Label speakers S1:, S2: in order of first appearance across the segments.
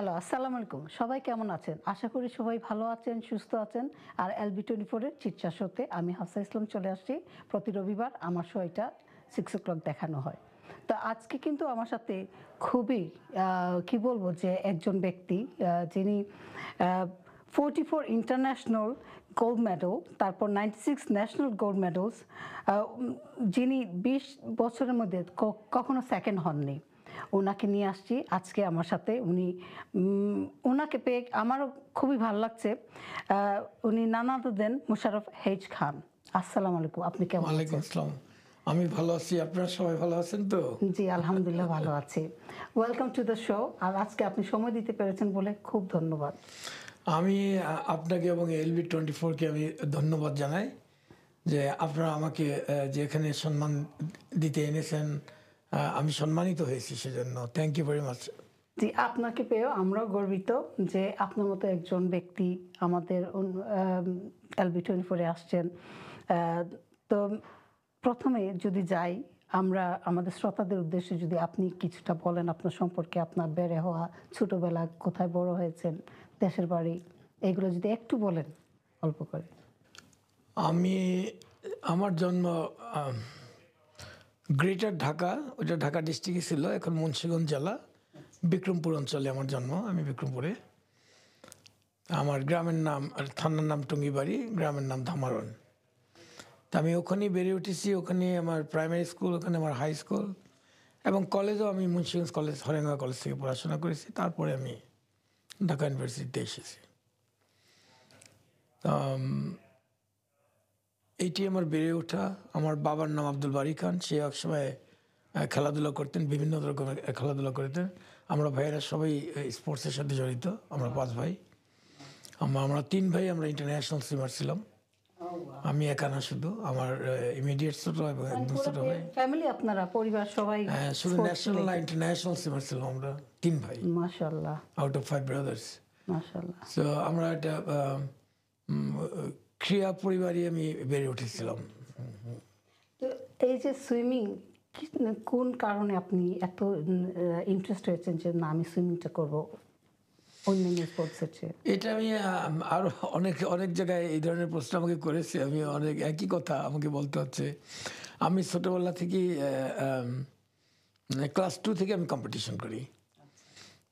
S1: Hello, আসসালামু আলাইকুম। সবাই কেমন আছেন? আশা করি সবাই ভালো আছেন, সুস্থ আছেন। আর LB24 এর চিটচা শোতে আমি হাফসা ইসলাম চলে আসছি। প্রতি রবিবার আমার শোটা 6 o'clock দেখানো হয়। তো আজকে কিন্তু আমার সাথে খুবই কি বলবো যে একজন ব্যক্তি যিনি 44 ইন্টারন্যাশনাল গোল্ড মেডেল, তারপর 96 ন্যাশনাল গোল্ড মেডেলস, যিনি 20 বছরের মধ্যে কখনো সেকেন্ড হননি। ওনাকে নিয়ে আসছি আজকে আমার সাথে। ওনাকে পেয়ে আমারও খুবই ভালো লাগছে। উনি none other than Musharraf H Khan. আসসালামু আলাইকুম, আপনি কেমন
S2: ওয়ালাইকুম
S1: আছেন?
S2: আসসালাম। আমি ভালো আছি। আপনারা সবাই ভালো আছেন তো?
S1: জি, আলহামদুলিল্লাহ ভালো আছি। Welcome to the show. আর আজকে আপনি সময় দিতে পেরেছেন বলে খুব ধন্যবাদ।
S2: আমি আপনাকে এবং LB24-কে আমি ধন্যবাদ জানাই যে আপনারা আমাকে যে এখানে সম্মান দিতে এনেছেন। আমি সম্মানিত হয়েছি সেজন্য। Thank you very much.
S1: জি, আপনাকে পেয়েও আমরাও গর্বিত যে আপনার মতো একজন ব্যক্তি আমাদের LB24-এ আসছেন। তো প্রথমে যদি যাই, আমরা আমাদের শ্রোতাদের উদ্দেশ্যে যদি আপনি কিছুটা বলেন আপনার সম্পর্কে, আপনার বেড়ে হওয়া, ছোটবেলা, কোথায় বড় হয়েছেন, দেশের বাড়ি, এগুলো যদি একটু বলেন অল্প করে।
S2: আমি আমার জন্ম গ্রেটার ঢাকা, ওটা ঢাকা ডিস্ট্রিক্টে ছিল, এখন মুন্সিগঞ্জ জেলা, বিক্রমপুর অঞ্চলে আমার জন্ম। আমি বিক্রমপুরে। আমার গ্রামের নাম থানার নাম টুঙ্গিবাড়ি, গ্রামের নাম ধামারন। তা আমি ওখানেই বেড়ে উঠেছি। ওখানে আমার প্রাইমারি স্কুল, ওখানে আমার হাই স্কুল এবং কলেজও আমি মুন্সিগঞ্জ কলেজ, হরেঙ্গা কলেজ থেকে পড়াশোনা করেছি। তারপরে আমি ঢাকা ইউনিভার্সিটিতে এসেছি। এইটি আমার বেড়ে ওঠা। আমার বাবার নাম আব্দুল বারী খান। সে একসময় খেলাধুলা করতেন, বিভিন্ন রকমের খেলাধুলা করতেন। আমরা ভাইয়েরা সবাই স্পোর্টসের সাথে জড়িত। আমরা 5 ভাই। আমরা 3 ভাই, আমরা ইন্টারন্যাশনাল সুইমার ছিলাম। আমি একা না, শুধু আমার ইমিডিয়েট ছোট এবং একদম ছোট ভাই।
S1: ফ্যামিলি, আপনারা পরিবার সবাই
S2: শুধু ন্যাশনাল না ইন্টারন্যাশনাল সুইমার ছিলাম আমরা 3 ভাই,
S1: মাশাআল্লাহ,
S2: আউট অফ 5 ব্রাদার্স।
S1: মাশাআল্লাহ।
S2: সো আমরা একটা ক্রীড়া পরিবারই আমি বেড়ে উঠেছিলাম।
S1: তো এই যে সুইমিং, কোন কারণে আপনি এত ইন্টারেস্ট হয়েছেন যে না আমি সুইমিংটা করব অন্যান্য স্পোর্টসের চেয়ে?
S2: এটা আমি আরও অনেক অনেক জায়গায় এই ধরনের প্রশ্ন আমাকে করেছে। আমি অনেক একই কথা আমাকে বলতে হচ্ছে। আমি ছোটোবেলা থেকেই ক্লাস 2 থেকে আমি কম্পিটিশন করি।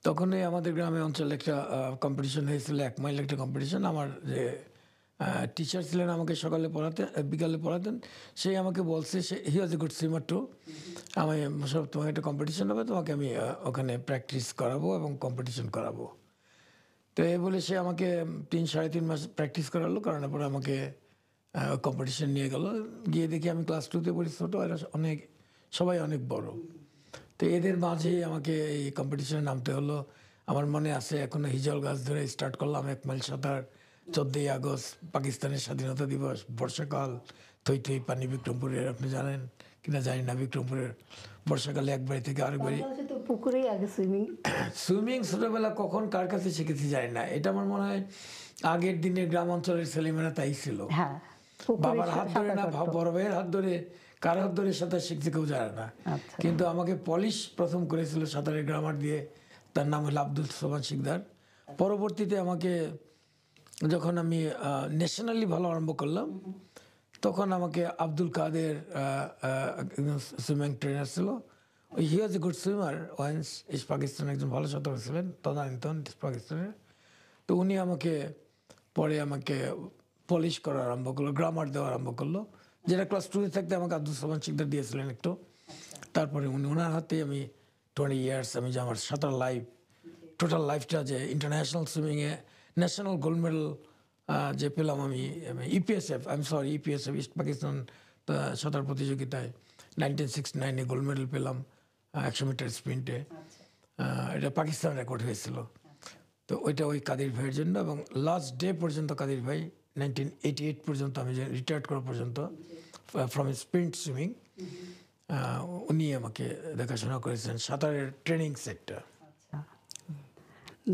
S2: তখনই আমাদের গ্রামে অঞ্চলে একটা কম্পিটিশন হয়েছিল, 1 মাইল একটা কম্পিটিশন। আমার যে টিচার ছিলেন আমাকে সকালে পড়াতেন, বিকালে পড়াতেন, সেই আমাকে বলছে, সে হি was a good swimmer two. আমি সব তোমাকে একটা কম্পিটিশন হবে, তোমাকে আমি ওখানে প্র্যাকটিস করাবো এবং কম্পিটিশন করাবো। তো এই বলে সে আমাকে 3-3.5 মাস প্র্যাকটিস করালো। করানোর পরে আমাকে কম্পিটিশন নিয়ে গেল। গিয়ে দেখি আমি ক্লাস 2-তে পড়ি, ছোটো, এরা অনেক সবাই অনেক বড়। তো এদের মাঝেই আমাকে এই কম্পিটিশনে নামতে হলো। আমার মনে আছে এখনো, হিজল গাছ ধরে স্টার্ট করলাম 1 মাইল সাঁতার। 14ই আগস্ট পাকিস্তানের স্বাধীনতা দিবস, বর্ষাকাল, থই থই পানি বিক্রমপুরের, আপনি জানেন কিনা জানি না, বিক্রমপুরের বর্ষাকালে এক বাড়ি থেকে আরেক বাড়ি।
S1: তো পুকুরেই আগে সুইমিং।
S2: সুইমিং ছোটোবেলা কখন কার কাছে শিখেছি জানি না। এটা আমার মনে হয় আগের দিনের গ্রাম অঞ্চলের ছেলেমেয়েরা তাই ছিল।
S1: হ্যাঁ,
S2: বাবার হাত ধরে না, বড় ভাইয়ের হাত ধরে, কার হাত ধরে সাঁতার শিখতে কেউ জানে না।
S1: আচ্ছা।
S2: কিন্তু আমাকে পলিশ প্রথম করেছিল সাঁতারের গ্রামার দিয়ে, তার নাম হলো আব্দুল সোবান শিকদার। পরবর্তীতে আমাকে যখন আমি ন্যাশনালি ভালো আরম্ভ করলাম, তখন আমাকে আব্দুল কাদের সুইমিং ট্রেনার ছিল। He was a good swimmer once, east পাকিস্তানের একজন ভালো সাঁতার ছিলেন তদানীন্তন ইস্ট পাকিস্তানের। তো উনি আমাকে পরে আমাকে পলিশ করা আরম্ভ করলো, গ্রামার দেওয়া আরম্ভ করলো, যেটা ক্লাস 2-এ থাকতে আমাকে আব্দুল সোবান শিকদার দিয়েছিলেন একটু। তারপরে ওনার হাতেই আমি 20 ইয়ার্স, আমি যে আমার সাঁতার লাইফ, টোটাল লাইফটা, যে ইন্টারন্যাশনাল সুইমিংয়ে ন্যাশনাল গোল্ড মেডেল যে পেলাম আমি ইপিএসএফ, ইপিএসএফ ইস্ট পাকিস্তান সাঁতার প্রতিযোগিতায় 1969-এ গোল্ড মেডেল পেলাম 100 মিটার স্প্রিন্টে। এটা পাকিস্তান রেকর্ড হয়েছিল। তো ওইটা ওই কাদির ভাইয়ের জন্য, এবং লাস্ট ডে পর্যন্ত কাদির ভাই 1988 পর্যন্ত, আমি যে রিটায়ার্ড করা পর্যন্ত ফ্রম স্প্রিন্ট সুইমিং, উনি আমাকে দেখাশোনা করেছেন সাঁতারের training sector.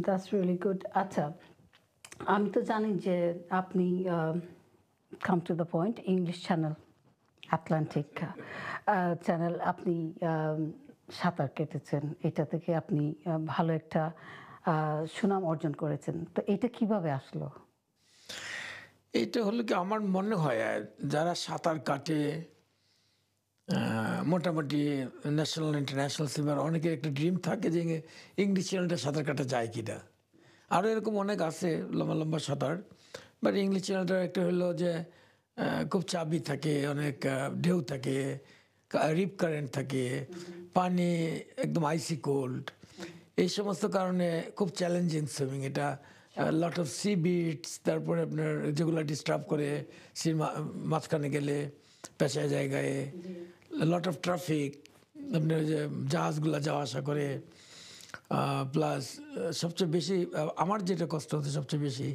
S1: That's really good. আচ্ছা, আমি তো জানি যে আপনি come to the point, English channel, Atlantic channel, আপনি সাঁতার কেটেছেন। এটা থেকে আপনি ভালো একটা সুনাম অর্জন করেছেন, তো এটা কিভাবে আসলো?
S2: এটা হলো কি আমার মনে হয় যারা সাঁতার কাটে মোটামুটি ন্যাশনাল ইন্টারন্যাশনাল সুইমার অনেকের একটা ড্রিম থাকে যে ইংলিশ চ্যানেলটা সাঁতার কাটা যায় কিনা। আরও এরকম অনেক আছে লম্বা লম্বা সাঁতার, বাট ইংলিশ চ্যানেলটার একটা হলো যে খুব চাবি থাকে, অনেক ঢেউ থাকে, রিপ কারেন্ট থাকে, পানি একদম আইসি কোল্ড, এই সমস্ত কারণে খুব চ্যালেঞ্জিং সুইমিং এটা। লট অফ সি বিটস, তারপরে আপনার যেগুলো ডিস্টার্ব করে সির মাঝখানে গেলে পেঁচায় জায়গায়, লট অফ ট্রাফিক, আপনার যে জাহাজগুলো যাওয়া আসা করে, প্লাস সবচেয়ে বেশি আমার যেটা কষ্ট হতো সবচেয়ে বেশি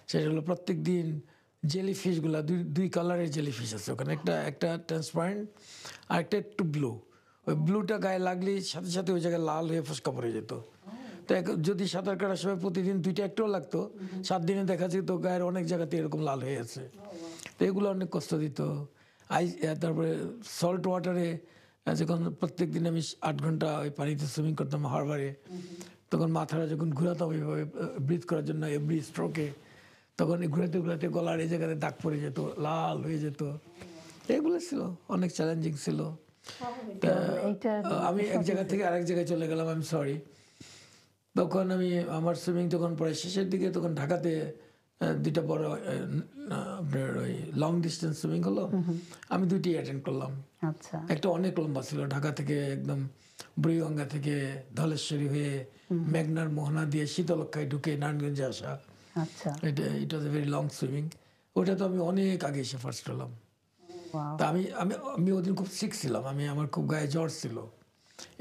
S2: সেটা হলো প্রত্যেক দিন জেলি ফিশগুলো, দুই কালারের জেলি ফিশ আছে ওখানে, একটা একটা ট্রান্সপারেন্ট আর একটা একটু ব্লু। ওই ব্লুটা গায়ে লাগলেই সাথে সাথে ওই জায়গায় লাল হয়ে ফসকা পড়ে যেত। তো যদি সাঁতার কাটার সময় প্রতিদিন দুইটা একটাও লাগতো, 7 দিনে দেখা যেত গায়ের অনেক জায়গাতে এরকম লাল হয়ে আছে। তো এগুলো অনেক কষ্ট দিত। তারপরে সল্ট ওয়াটারে যখন প্রত্যেক দিন আমি 8 ঘন্টা ওই পানিতে সুইমিং করতাম হারবারে, তখন মাথাটা যখন ঘুরাতাম ওইভাবে ব্রিথ করার জন্য এভরি স্ট্রোকে, তখন ঘুরাতে ঘুরাতে গলার এই জায়গাতে দাগ পড়ে যেত, লাল হয়ে যেত। এগুলো ছিল অনেক চ্যালেঞ্জিং ছিল। তা আমি এক জায়গা থেকে আরেক জায়গায় চলে গেলাম, আমি সরি। তখন আমি আমার সুইমিং তখন পরে শেষের দিকে, তখন ঢাকাতে দুইটা বড় আপনার ওই লং ডিস্টেন্স সুইমিং হলো, আমি দুইটি অ্যাটেন্ড করলাম।
S1: আচ্ছা,
S2: একটা অনেক লম্বা ছিল, ঢাকা থেকে একদম বুড়িগঙ্গা থেকে ধলেশ্বরী হয়ে মেঘনার মোহনা দিয়ে শীতলক্ষায় ঢুকে নারায়ণগঞ্জে আসা।
S1: আচ্ছা,
S2: ইট ওয়াজ এ ভেরি লং সুইমিং। ওটা তো আমি অনেক আগে এসে ফার্স্ট হলাম।
S1: ওয়াও,
S2: তা আমি আমি আমি ওদিন খুব সিক ছিলাম, আমার খুব গায়ে জ্বর ছিল।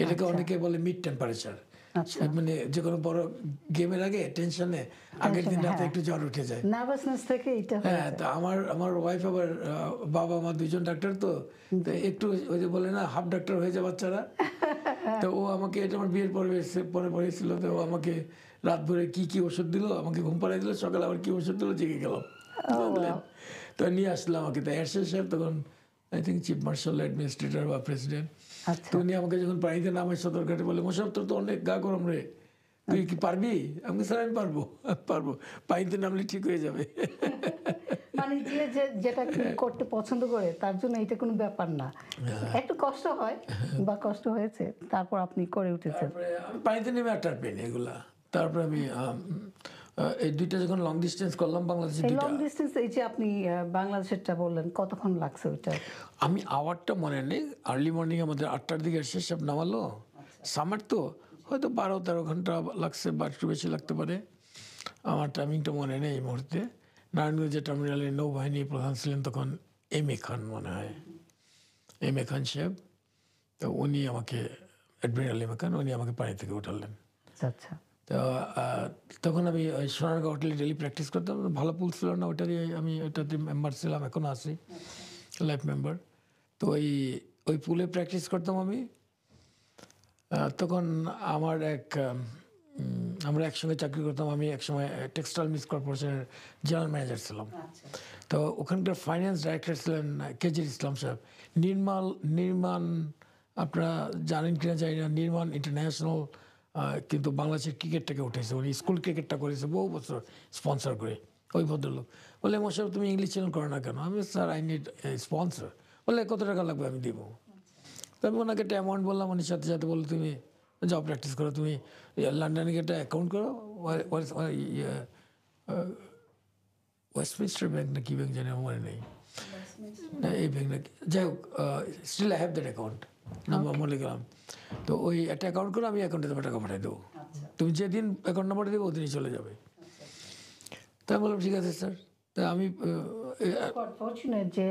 S2: এটাকে অনেকে বলে মিড টেম্পারেচার,
S1: আচ্ছা।
S2: মানে যে কোনো বড় গেমের আগে টেনশনে আগের দিন রাতে একটু জ্বর উঠে যায়।
S1: নার্ভাসনেস থেকে এটা হয়ে
S2: হ্যাঁ, তা আমার ওয়াইফ আবার বাবা মা দুইজন ডাক্তার, তো তো একটু ওই যে বলে না হাফ ডাক্তার হয়ে যায় বাচ্চারা, তো ও আমাকে, এটা আমার বিয়ের পরে পড়েছিল, তো ও আমাকে রাত ভরে কি কি ওষুধ দিল, আমাকে ঘুম পাড়াই দিল, সকালে আবার কি ওষুধ দিল, জেগে গেলাম, বুঝলেন। তো নিয়ে আসলাম আমাকে, তো এরশাদ সাহেব তখন I think chief marshal administrator বা প্রেসিডেন্ট,
S1: আচ্ছা,
S2: তো উনি আমাকে যখন পানিতে নামাই সদরঘাটে বলে, মোশাররফ তোর তো অনেক গা গরম রে, তুই কি পারবি? আমি স্যার আমি পারবো, পারবো, পানিতে নামলে ঠিক হয়ে যাবে।
S1: মানে যেটা করতে পছন্দ করে তার জন্য এটা কোনো ব্যাপার না, একটু কষ্ট হয় বা কষ্ট হয়েছে, তারপর আপনি করে উঠেছেন।
S2: তারপরে আমি পানিতে নেমে আর টার পাইনি এগুলা। তারপরে আমি এই দুইটা যখন লং ডিস্টেন্স করলাম বাংলাদেশে
S1: এই
S2: দুইটা,
S1: লং ডিস্টেন্স, এই যে আপনি বাংলাদেশেরটা বললেন, কতক্ষণ লাগছে ওইটা?
S2: আমি আওয়ারটা মনে নেই, আর্লি মর্নিং আমাদের 8টার দিকে শেষ সব নামালো, সামার তো হয়তো 12-13 ঘন্টা লাগছে বা একটু বেশি লাগতে পারে, আমার টাইমিংটা মনে নেই এই মুহূর্তে। নারায়ণগঞ্জের টার্মিনালে নৌবাহিনী প্রধান ছিলেন তখন এম এ খান, মনে হয় এম এ খান সাহেব, তো উনি আমাকে, অ্যাডমিরাল এম এ খান, উনি আমাকে পানি থেকে উঠালেন।
S1: আচ্ছা, আচ্ছা,
S2: তো তখন আমি ওই সোনারগাঁও হোটেলে ডেলি প্র্যাকটিস করতাম, ভালো পুল ছিল না, ওটা দিয়ে আমি ওটাতে মেম্বার ছিলাম, এখনও আছি লাইফ মেম্বার। তো ওই পুলে প্র্যাকটিস করতাম আমি। তখন আমার আমরা একসঙ্গে চাকরি করতাম, আমি একসময় টেক্সটাইল মিলস কর্পোরেশনের জেনারেল ম্যানেজার ছিলাম। তো ওখানকার ফাইন্যান্স ডাইরেক্টর ছিলেন কেজির ইসলাম সাহেব। নির্মাণ আপনারা জানেন কিনা জানি না, নির্মাণ ইন্টারন্যাশনাল কিন্তু বাংলাদেশের ক্রিকেটটাকে উঠেছে, উনি স্কুল ক্রিকেটটা করেছে বহু বছর স্পন্সর করে। ওই ভদ্রলোক বলে, মোশাররফ তুমি ইংলিশ চ্যানেল করো না কেন? আমি স্যার আই নিড স্পন্সর। বলে কত টাকা লাগবে আমি দিব। তো আমি ওনাকে একটা অ্যামাউন্ট বললাম, উনি সাথে সাথে বললো তুমি যাও প্র্যাকটিস করো, তুমি লন্ডনে গিয়ে একটা অ্যাকাউন্ট করো, ওয়েস্টমিনস্টার ব্যাংক না কি ব্যাংক জানি আমার মনে নেই, না এই ব্যাংক নাকি, যাই হোক still I have that account number মনে গেলাম। তো ওই একটা অ্যাকাউন্ট করে আমি অ্যাকাউন্টে তোমার টাকা পাঠিয়ে দেবো, তুমি যেদিন অ্যাকাউন্ট নাম্বারটা দেবো ওদিনই চলে যাবে। তাই আমি বললাম ঠিক আছে স্যার। তা আমি
S1: ফরচুনেট যে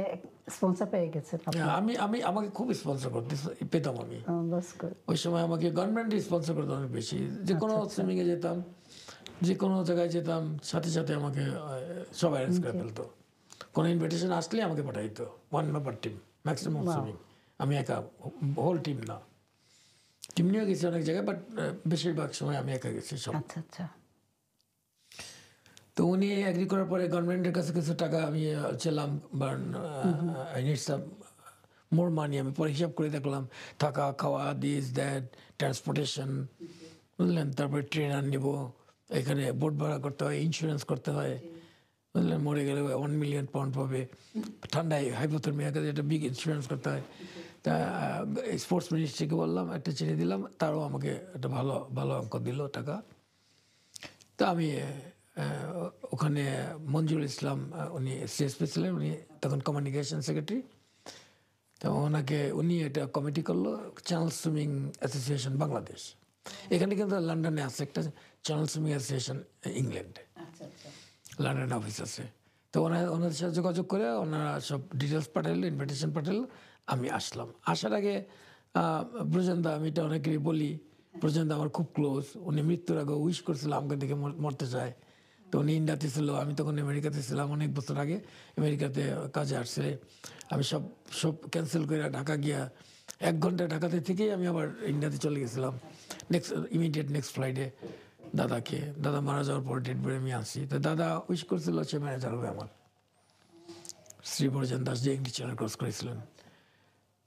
S1: স্পন্সর পেয়ে গেছেন আপনি।
S2: আমি আমি আমাকে খুব স্পন্সর করতে পেতাম আমি
S1: বাস গুড।
S2: ওই সময়, আমাকে গভর্নমেন্টই স্পন্সর করতো অনেক বেশি। যে কোনো সুইমিংয়ে যেতাম, যে কোনো জায়গায় যেতাম, সাথে সাথে আমাকে সবাই অ্যারেঞ্জ করে ফেলতো। কোনো ইনভিটেশন আসলেই আমাকে পাঠাই দিত, 1 মেম্বার টিম ম্যাক্সিমাম সুইমিং, আমি একা, হোল টিম না, টিম নিয়েও গেছি অনেক জায়গায়, বাট বেশিরভাগ সময় আমি একা গেছি সব।
S1: আচ্ছা, আচ্ছা,
S2: তো উনি এগ্রি করার পরে গভর্নমেন্টের কাছে কিছু টাকা আমি ছিলাম, বাট আই নিড সাম মোর মানি। আমি পরে হিসাব করে দেখলাম, থাকা খাওয়া, দিস দ্যাট, ট্রান্সপোর্টেশন, বুঝলেন, তারপরে ট্রেনার নিব, এখানে বোট ভাড়া করতে হয়, ইন্স্যুরেন্স করতে হয়, বুঝলেন, মরে গেলে 1 মিলিয়ন পাউন্ড পাবে, ঠান্ডায় হাইপোথার্মিয়াকে একটা বিগ ইন্স্যুরেন্স করতে হয়। তা স্পোর্টস মিনিস্ট্রিকে বললাম, একটা ছেড়ে দিলাম, তারও আমাকে একটা ভালো ভালো অঙ্ক দিল টাকা। তা আমি ওখানে মঞ্জুর ইসলাম, উনি সিএসপি ছিলেন, উনি তখন কমিউনিকেশন সেক্রেটারি। তো উনি এটা কমিটি করলো, চ্যানেল সুইমিং অ্যাসোসিয়েশন বাংলাদেশ। এখানে কিন্তু লন্ডনে আছে একটা চ্যানেল সুইমিং অ্যাসোসিয়েশন, ইংল্যান্ডে লন্ডন অফিস আছে। তো ওনাদের সাথে যোগাযোগ করে ওনারা সব ডিটেলস পাঠালো, ইনভিটেশন পাঠালো, আমি আসলাম। আসার আগে ব্রজেন্দা, আমি এটা অনেকেরই বলি, ব্রজেন্দা আমার খুব ক্লোজ। উনি মৃত্যুর আগে উইশ করছিল আমাকে দেখে মরতে চায়। তো উনি ইন্ডিয়াতে ছিল, আমি তখন আমেরিকাতে ছিলাম, অনেক বছর আগে আমেরিকাতে কাজে আসছে। আমি সব সব ক্যান্সেল করে ঢাকা গিয়া 1 ঘন্টা ঢাকাতে থেকেই আমি আবার ইন্ডিয়াতে চলে গেছিলাম। ইমিডিয়েট নেক্সট ফ্লাইটে দাদা মারা যাওয়ার পর ডেট বেড়ে আমি আসি। তো দাদা উইশ করছিল সে ম্যানেজার হবে আমার, শ্রী ব্রজেন দাস, যে ইংলিশ চ্যানেল ক্রস করেছিলেন।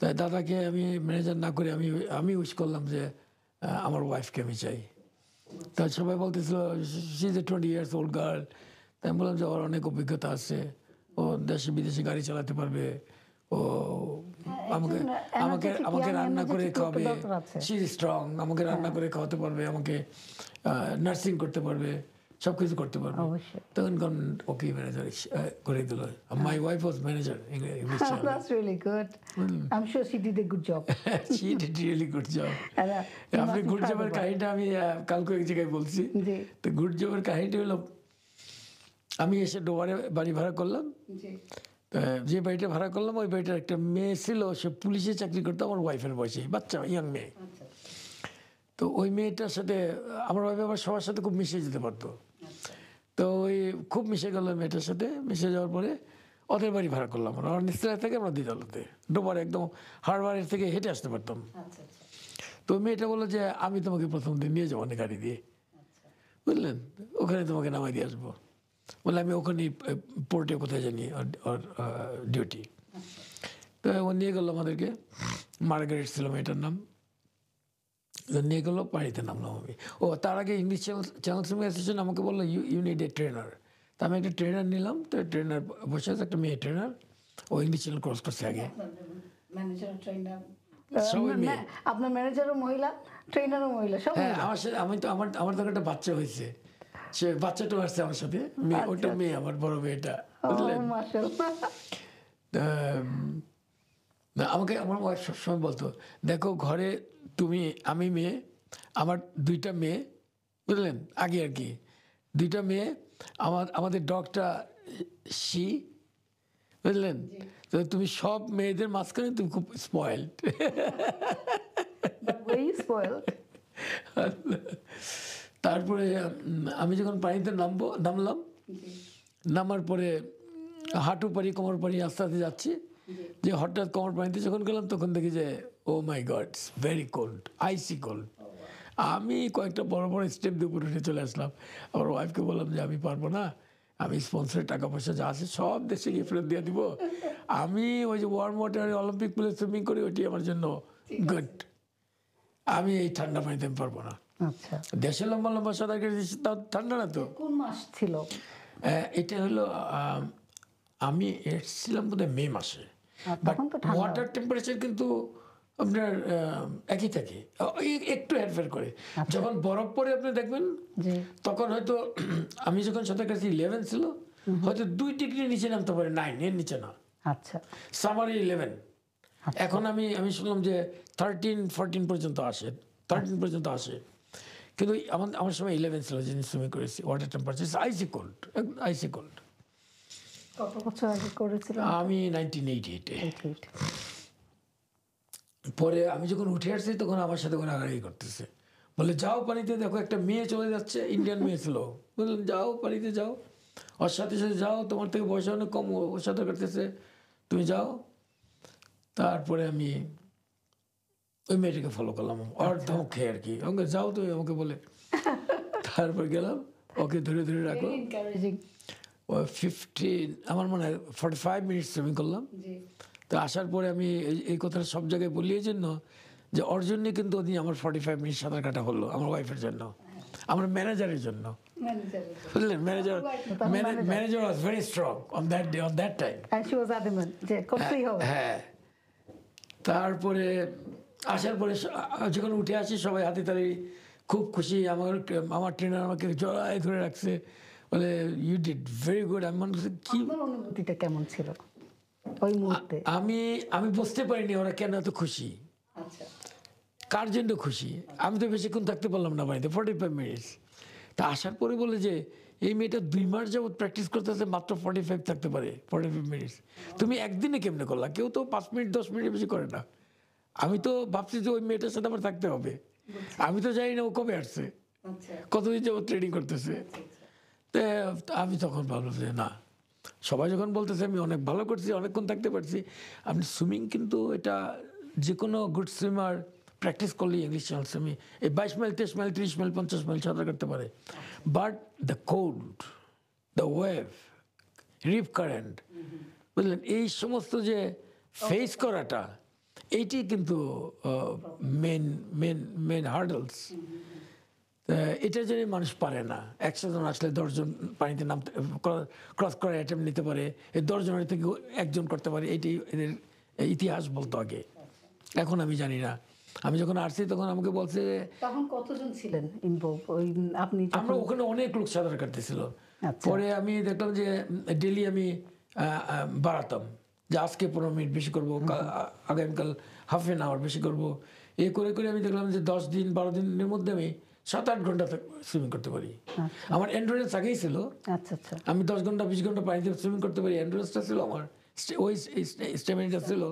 S2: তাই দাদাকে আমি ম্যানেজার না করে আমি উইশ করলাম যে আমার ওয়াইফকে আমি চাই। তা সবাই বলতেছিল she is a 20 years old girl. তাই আমি বললাম যে ওর অনেক অভিজ্ঞতা আছে, ও দেশে বিদেশে গাড়ি চালাতে পারবে, ও আমাকে আমাকে আমাকে রান্না করে খাওয়াবে, শি ইজ স্ট্রং, আমাকে রান্না করে খাওয়াতে পারবে, আমাকে নার্সিং করতে পারবে, সব কিছু করতে পারবে। তখন ওকে ম্যানেজার করে দিল। My wife was manager English channel.
S1: That's really good. I'm sure she did a good job.
S2: She did really good job.
S1: And, you
S2: আপনি
S1: must be
S2: গুড
S1: proud
S2: জবের
S1: of her.
S2: কাহিনীটা আমি কালকে এক জায়গায় বলছি।
S1: জি
S2: তো গুড জবের কাহিনীটা হলো, আমি এসে ডোবারে বাড়ি ভাড়া করলাম।
S1: জি
S2: যে বাড়িটা ভাড়া করলাম ওই বাড়িটার একটা মেয়ে ছিল, সে পুলিশে চাকরি করতো আমার ওয়াইফের বয়সে, বাচ্চা ইয়াং মেয়ে।
S1: আচ্ছা
S2: তো ওই মেয়েটার সাথে আমার ওয়াইফ আবার সবার সাথে খুব মিশে যেতে পারতো। তো ওই খুব মিশে গেল মেয়েটার সাথে। মিশে যাওয়ার পরে ওদের বাড়ি ভাড়া করলাম, আমরা নিচতলা থেকে আমরা দ্বিতলাতে, ডোবারে একদম হারবারের থেকে হেঁটে আসতে পারতাম।
S1: আচ্ছা আচ্ছা
S2: তো মেয়েটা বললো যে আমি তোমাকে প্রথম দিন নিয়ে যাবো না গাড়ি দিয়ে, বুঝলেন, ওখানে তোমাকে নামাই দিয়ে আসবো। বলে আমি ওখানেই পোর্টে কোথায় জানি ওর ডিউটি। তো ও নিয়ে গেলো আমাদেরকে, মার্গারেট ছিল মেয়েটার নাম। তো নিয়ে গেলো, পানিতে নামলাম আমি। ও তার আগে ইংলিশ চ্যানেল সুইমিং অ্যাসোসিয়েশন আমাকে বললো ইউ নিড এ ট্রেনার। তা আমি একটা ট্রেনার নিলাম। তো ট্রেনার বসে আছে, একটা মেয়ে ট্রেনার, ও ইংলিশ চ্যানেল ক্রস করছে আগে।
S1: ম্যানেজার ট্রেনার,
S2: সবাই মেয়ে।
S1: আপনার ম্যানেজারও মহিলা, ট্রেনারও মহিলা, সব
S2: হ্যাঁ, আমার সাথে আমার তখন একটা বাচ্চা হয়েছে, সে বাচ্চাটাও আসছে আমার সাথে, মেয়ে, ওটা মেয়ে, আমার বড় মেয়েটা, বুঝলেন।
S1: মাশাআল্লাহ।
S2: না, আমাকে আমার ওয়াইফ সবসময় বলতো, দেখো ঘরে তুমি, আমি মেয়ে, আমার 2টা মেয়ে, বুঝলেন, আগে আর কি 2টা মেয়ে, আমাদের ডগটা শি, বুঝলেন। তো তুমি সব মেয়েদের মাঝখানে তুমি খুব spoiled.
S1: But were you spoiled?
S2: তারপরে আমি যখন পানিতে নামলাম, নামার পরে হাঁটু পারি কোমর পানি আস্তে আস্তে যাচ্ছি, যে হঠাৎ কোমর পানিতে যখন গেলাম তখন দেখি যে ও মাই গড, ভেরি কোল্ড, আইসি কোল্ড। আমি কয়েকটা বড় বড় স্টেপ দিয়ে উপরে উঠে চলে আসলাম। আমার ওয়াইফকে বললাম যে আমি পারবো না, আমি স্পন্সরের টাকা পয়সা যা আছে সব দেশে গিয়ে ফেরত দিয়ে দিব, আমি ওই যে ওয়ার্ম ওয়াটারে অলিম্পিক পুলে সুইমিং করি, ওইটি আমার জন্য গুড, আমি এই ঠান্ডা পানিতে আমি পারবো না।
S1: আচ্ছা,
S2: দেশে লম্বা লম্বা সাঁতার কেটেছি, তাও ঠান্ডা না তো।
S1: কোন মাস ছিল?
S2: এটা হলো আমি এসেছিলাম বোধহয় মে মাসে, বাট
S1: তখন তো ঠান্ডা।
S2: ওয়াটার টেম্পারেচার কিন্তু আপনার একই থাকে, একটু হেরফের করে। যখন বরফ পরে আপনি দেখবেন
S1: জি
S2: তখন হয়তো আমি যখন সাঁতার কাছে 11 ছিল, হয়তো 2 ডিগ্রি নিচে নামতে পারে, 9 এর নিচে না,
S1: আচ্ছা
S2: সামারে 11। এখন আমি শুনলাম যে 13-14 পর্যন্ত আসে, 13 পর্যন্ত আসে, কিন্তু আমার সময় 11 ছিল যেদিন সুইমিং করেছি। ওয়াটার টেম্পারেচার আইসি কোল্ড, আইসি কোল্ড।
S1: কত বছর আগে করেছিলেন?
S2: আমি 1988-এ।
S1: 88
S2: পরে আমি যখন উঠে আসছি তখন আমার সাথে করে আগাড়ি করতেছে, বলে যাও পানিতে, দেখো একটা মেয়ে চলে যাচ্ছে, ইন্ডিয়ান মেয়ে ছিল, বললেন যাও পানিতে যাও, ওর সাথে সাথে যাও, তোমার থেকে বয়স অনেক কম, ওর সাথে করতেছে, তুমি যাও। তারপরে আমি ওই মেয়েটাকে ফলো করলাম, ওর ধমক খেয়ে আর কি, আমাকে যাও তুমি, আমাকে বলে। তারপর গেলাম, ওকে ধরে ধরে রাখলো।
S1: এনকারেজিং।
S2: ও 15, আমার মনে হয় 45 মিনিট সুইমিং করলাম।
S1: জি
S2: তো আসার পরে আমি এই কথাটা সব জায়গায় বলি এই জন্য যে ওর জন্যই কিন্তু ওদিন আমার 45 মিনিট সাঁতার কাটা হলো, আমার ওয়াইফের জন্য। আমার ম্যানেজারের জন্য, বুঝলেন? Manager was very strong on that time.
S1: And she was adamant যে করতেই হবে।
S2: হ্যাঁ, তারপরে আসার পরে যখন উঠে আসি সবাই হাতে তালি, খুব খুশি। আমার ট্রেনার আমাকে জড়ায় ধরে রাখছে, বলে ইউ ডিড ভেরি গুড। আমি মনে করছি কি,
S1: আপনার অনুভূতিটা কেমন ছিল ওই মুহূর্তে?
S2: আমি বুঝতে পারিনি ওরা কেন এত খুশি,
S1: আচ্ছা,
S2: কার জন্য খুশি। আমি তো বেশিক্ষণ থাকতে পারলাম না বাড়িতে, 45 মিনিটস। তা আসার পরে বলে যে এই মেয়েটা 2 মাস যাবত প্র্যাকটিস করতেছে, মাত্র 45 থাকতে পারে, 45 মিনিটস। তুমি একদিনে কেমনে করলা? কেউ তো 5 মিনিট 10 মিনিট বেশি করে না। আমি তো ভাবছি যে ওই মেয়েটার সাথে আমার থাকতে হবে। আমি তো জানি না ও কবে আসছে, কতদিন যাবত ট্রেনিং করতেছে। তো আমি তখন ভাবলাম যে না, সবাই যখন বলতেছে আমি অনেক ভালো করছি, অনেকক্ষণ থাকতে পারছি। আপনি সুইমিং কিন্তু এটা যে কোনো গুড সুইমার প্র্যাকটিস করলে ইংলিশ চ্যানেল সুইমিং এই 22 মাইল 23 মাইল 30 মাইল 50 মাইল সাঁতার কাটতে পারে। But the cold, the wave, rip current, বুঝলেন, এই সমস্ত যে ফেস করাটা, এইটি কিন্তু মেন মেন মেন হার্ডলস। এটার জন্য মানুষ পারে না। 100 জন আসলে 10 জন পানিতে নামতে ক্রস করার অ্যাটেম্প নিতে পারে, এই 10 জনের থেকে একজন করতে পারে। এইটি এদের ইতিহাস বলতো আগে, এখন আমি জানি না। আমি যখন আসছি তখন আমাকে বলছে যে
S1: তখন কতজন ছিলেন ইনভলভ? ওই আপনি
S2: আমরা ওখানে অনেক লোক সাঁতার কাটতেছিল।
S1: আচ্ছা।
S2: পরে আমি দেখলাম যে ডেলি আমি বাড়াতাম, যে আজকে 15 মিনিট বেশি করবো, আগামীকাল হাফ অ্যান আওয়ার বেশি করবো। এই করে করে আমি দেখলাম যে 10 দিন 12 দিনের মধ্যে আমি 7-8 ঘন্টা সুইমিং করতে পারি। আমার এন্ডুরেন্স আগেই ছিল।
S1: আচ্ছা আচ্ছা,
S2: আমি 10 ঘন্টা 20 ঘন্টা পানিতে সুইমিং করতে পারি, এন্ডুরেন্সটা ছিল আমার, ওই স্ট্যামিনাটা ছিল।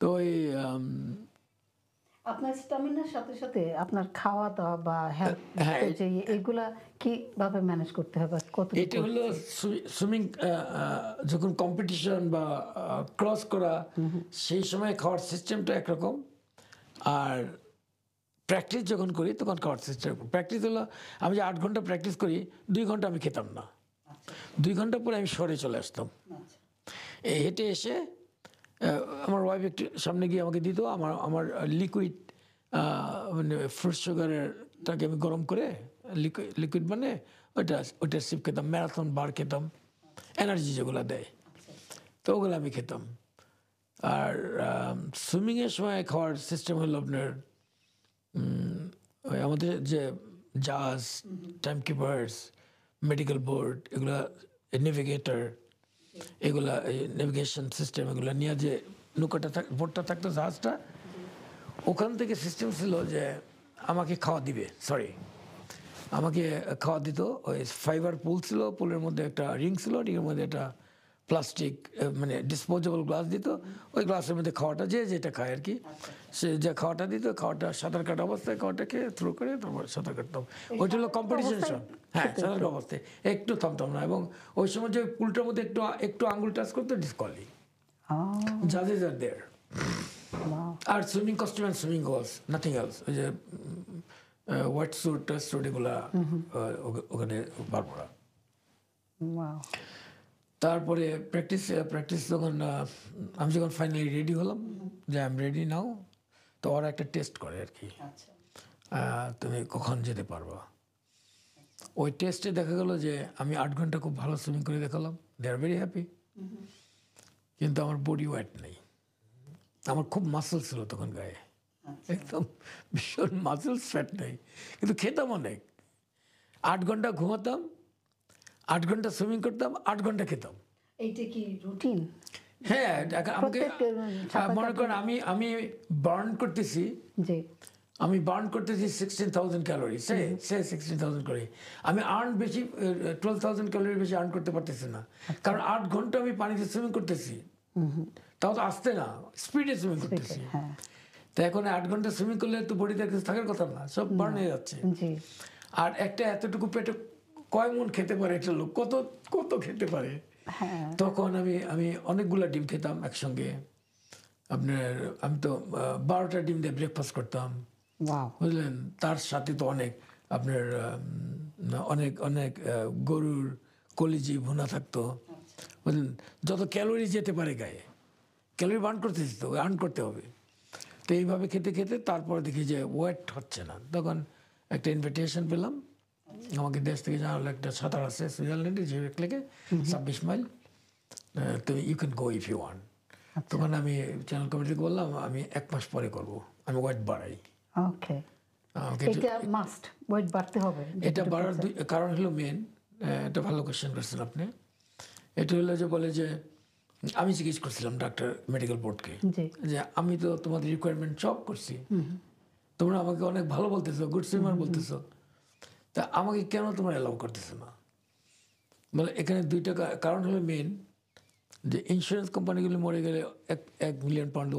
S2: তো ওই
S1: আপনার স্ট্যামিনার সাথে সাথে আপনার খাওয়া দাওয়া বা হেলথ যে এইগুলা কিভাবে ম্যানেজ করতে হবে? কত
S2: এটা হলো সুইমিং যখন কম্পিটিশন বা ক্রস করা, সেই সময় খাওয়ার সিস্টেমটা একরকম, আর প্র্যাকটিস যখন করি তখন খাওয়ার সিস্টেম। প্র্যাকটিস হলো আমি যে 8 ঘন্টা প্র্যাকটিস করি, 2 ঘন্টা আমি খেতাম না। 2 ঘন্টা পরে আমি শহরে চলে আসতাম। এই হেঁটে এসে আমার ওয়াইফ একটু সামনে গিয়ে আমাকে দিত আমার লিকুইড, মানে ফ্রুট সুগারেরটাকে আমি গরম করে লিকুইড মানে ওইটা সিপ খেতাম, ম্যারাথন বার খেতাম, এনার্জি যেগুলো দেয়, তো ওগুলো আমি খেতাম। আর সুইমিংয়ের সময় খাওয়ার সিস্টেম হলো আপনার ওই আমাদের যে জাজ, টাইম কিপার্স, মেডিকেল বোর্ড, এগুলা নেভিগেটর, এগুলা নেভিগেশন সিস্টেম, এগুলো নিয়ে যে নৌকাটা বোটটা থাকতো, জাহাজটা, ওখান থেকে সিস্টেম ছিল যে আমাকে খাওয়া দিবে, আমাকে খাওয়া দিত। ওই ফাইবার পুল ছিল, পুলের মধ্যে একটা রিং ছিল, রিংয়ের মধ্যে একটা প্লাস্টিক মানে ডিসপোজেবল গ্লাস দিত। ওই গ্লাসের মধ্যে খাওয়াটা যে যেটা খায় আর কি, সে যে খাওয়াটা দিত, খাওয়াটা সাঁতার কাটা অবস্থায় খাওয়াটাকে থ্রো করে তারপর সাঁতার কাটতাম। ওইটা হলো কম্পিটিশন। হ্যাঁ, সাঁতার অবস্থায় একটু থামতাম না, এবং ওই সময় যে পুলটার মধ্যে একটু আঙুল টাচ করতো, ডিসকোয়ালি, জাজেস আর দেয়ার। আর swimming costume and swimming goals, nothing else. ওই যে হোয়াইট স্যুট এগুলা ওখানে বার করা। তারপরে প্র্যাকটিস যখন আমি যখন ফাইনালি রেডি হলাম, যে আই এম রেডি নাও, তো ওরা একটা টেস্ট করে আর কি, তুমি কখন যেতে পারবা। ওই টেস্টে দেখা গেলো যে আমি 8 ঘন্টা খুব ভালো সুইমিং করে দেখালাম, দে আর ভেরি হ্যাপি। কিন্তু আমার বডি ওয়েট নেই, আমার খুব মাসেল ছিল তখন গায়ে, একদম ভীষণ মাসেলস, ফ্যাট নেই, কিন্তু খেতাম অনেক। 8 ঘন্টা ঘুমাতাম, 8 ঘন্টা সুইমিং করতাম, 8 ঘন্টা খেতাম।
S1: এইটা কি রুটিন?
S2: হ্যাঁ, আমাকে মনে করেন আমি বার্ন করতেছি, আমি বার্ন করতেছি 16,000 ক্যালোরি, সে 16,000 করে। আমি আর্ন বেশি 12,000 ক্যালোরি বেশি আর্ন করতে পারতেছি না, কারণ 8 ঘন্টা আমি পানিতে সুইমিং করতেছি, তাও তো আসতে না, স্পিডে সুইমিং করতেছি। তো এখন 8 ঘন্টা সুইমিং করলে তো বডিতে কিছু থাকার কথা না, সব বার্ন হয়ে যাচ্ছে। আর একটা এতটুকু পেটে কয় মন খেতে পারে একটা লোক, কত কত খেতে পারে। তখন আমি অনেকগুলো ডিম খেতাম একসঙ্গে। আপনার আমি তো 12টা ডিম দিয়ে ব্রেকফাস্ট করতাম, বুঝলেন। তার সাথে তো অনেক আপনার অনেক অনেক গরুর কলিজি ভুনা থাকতো, বুঝলেন। যত ক্যালোরি যেতে পারে গায়ে, ক্যালোরি বার্ন করতেছি তো, আর্ন করতে হবে। তো এইভাবে খেতে খেতে তারপর দেখি যে ওয়েট হচ্ছে না, তখন একটা ইনভিটেশন পেলাম, আমাকে দেশ থেকে জানালো একটা সাঁতার আছে সুইজারল্যান্ডে জিউরিখ লেকে 26 মাইল, তুমি you can go if you want. তখন আমি চ্যানেল কমিটিকে বললাম আমি 1 মাস পরে করব, আমি ওয়েট বাড়াই।
S1: ওকে,
S2: আমাকে
S1: এটা মাস্ট ওয়েট বাড়তে হবে।
S2: এটা বাড়ার কারণ হলো মেন, এটা ভালো কোয়েশ্চেন করছেন আপনি। এটা হলো যে বলে যে আমি জিজ্ঞেস করছিলাম ডাক্তার মেডিকেল বোর্ডকে
S1: জি,
S2: যে আমি তো তোমাদের রিকোয়ারমেন্ট সব করছি, তোমরা আমাকে অনেক ভালো বলতেছো, গুড সুইমার বলতেছো, তা আমাকে কেন তোমরা অ্যালাউ করতেছো না? মানে এখানে দুইটা কারণ হলো মেন, যে ইন্স্যুরেন্স কোম্পানিগুলো মরে গেলে 1 মিলিয়ন পাউন্ড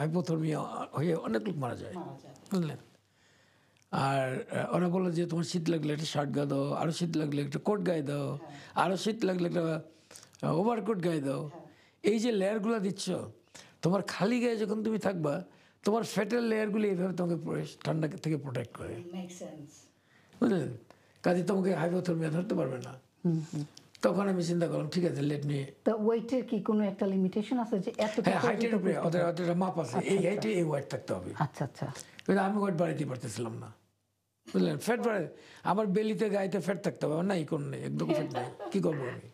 S2: হাইপোথার্মিয়া হয়ে অনেক লোক মারা যায়, বুঝলেন? আর ওরা বললো যে তোমার শীত লাগলে একটা শার্ট গায়ে দাও, আরও শীত লাগলে একটা কোট গায়ে দাও, আরও শীত লাগলে একটা ওভারকোট গায়ে দাও। এই যে লেয়ারগুলো দিচ্ছ, তোমার খালি গায়ে যখন তুমি থাকবা, তোমার ফ্যাটের লেয়ারগুলো এইভাবে তোমাকে ঠান্ডা থেকে প্রোটেক্ট করে, বুঝলেন? কাজে তোমাকে হাইপোথার্মিয়া ধরতে পারবে না। তখন আমি চিন্তা করলাম ঠিক আছে লেট মি।
S1: তো ওয়েটের কি কোনো একটা লিমিটেশন আছে যে এত?
S2: হ্যাঁ, হাইটের উপরে ওদের একটা মাপ আছে, এই হাইটে এই ওয়েট থাকতে হবে।
S1: আচ্ছা আচ্ছা,
S2: কিন্তু আমি ওয়েট বাড়াইতে পারতেছিলাম না, বুঝলেন? ফ্যাট বাড়াই, আমার বেলিতে গায়েতে ফ্যাট থাকতে হবে, আমার নাই কোনো নেই, একদম ফ্যাট নাই, কী করবো আমি?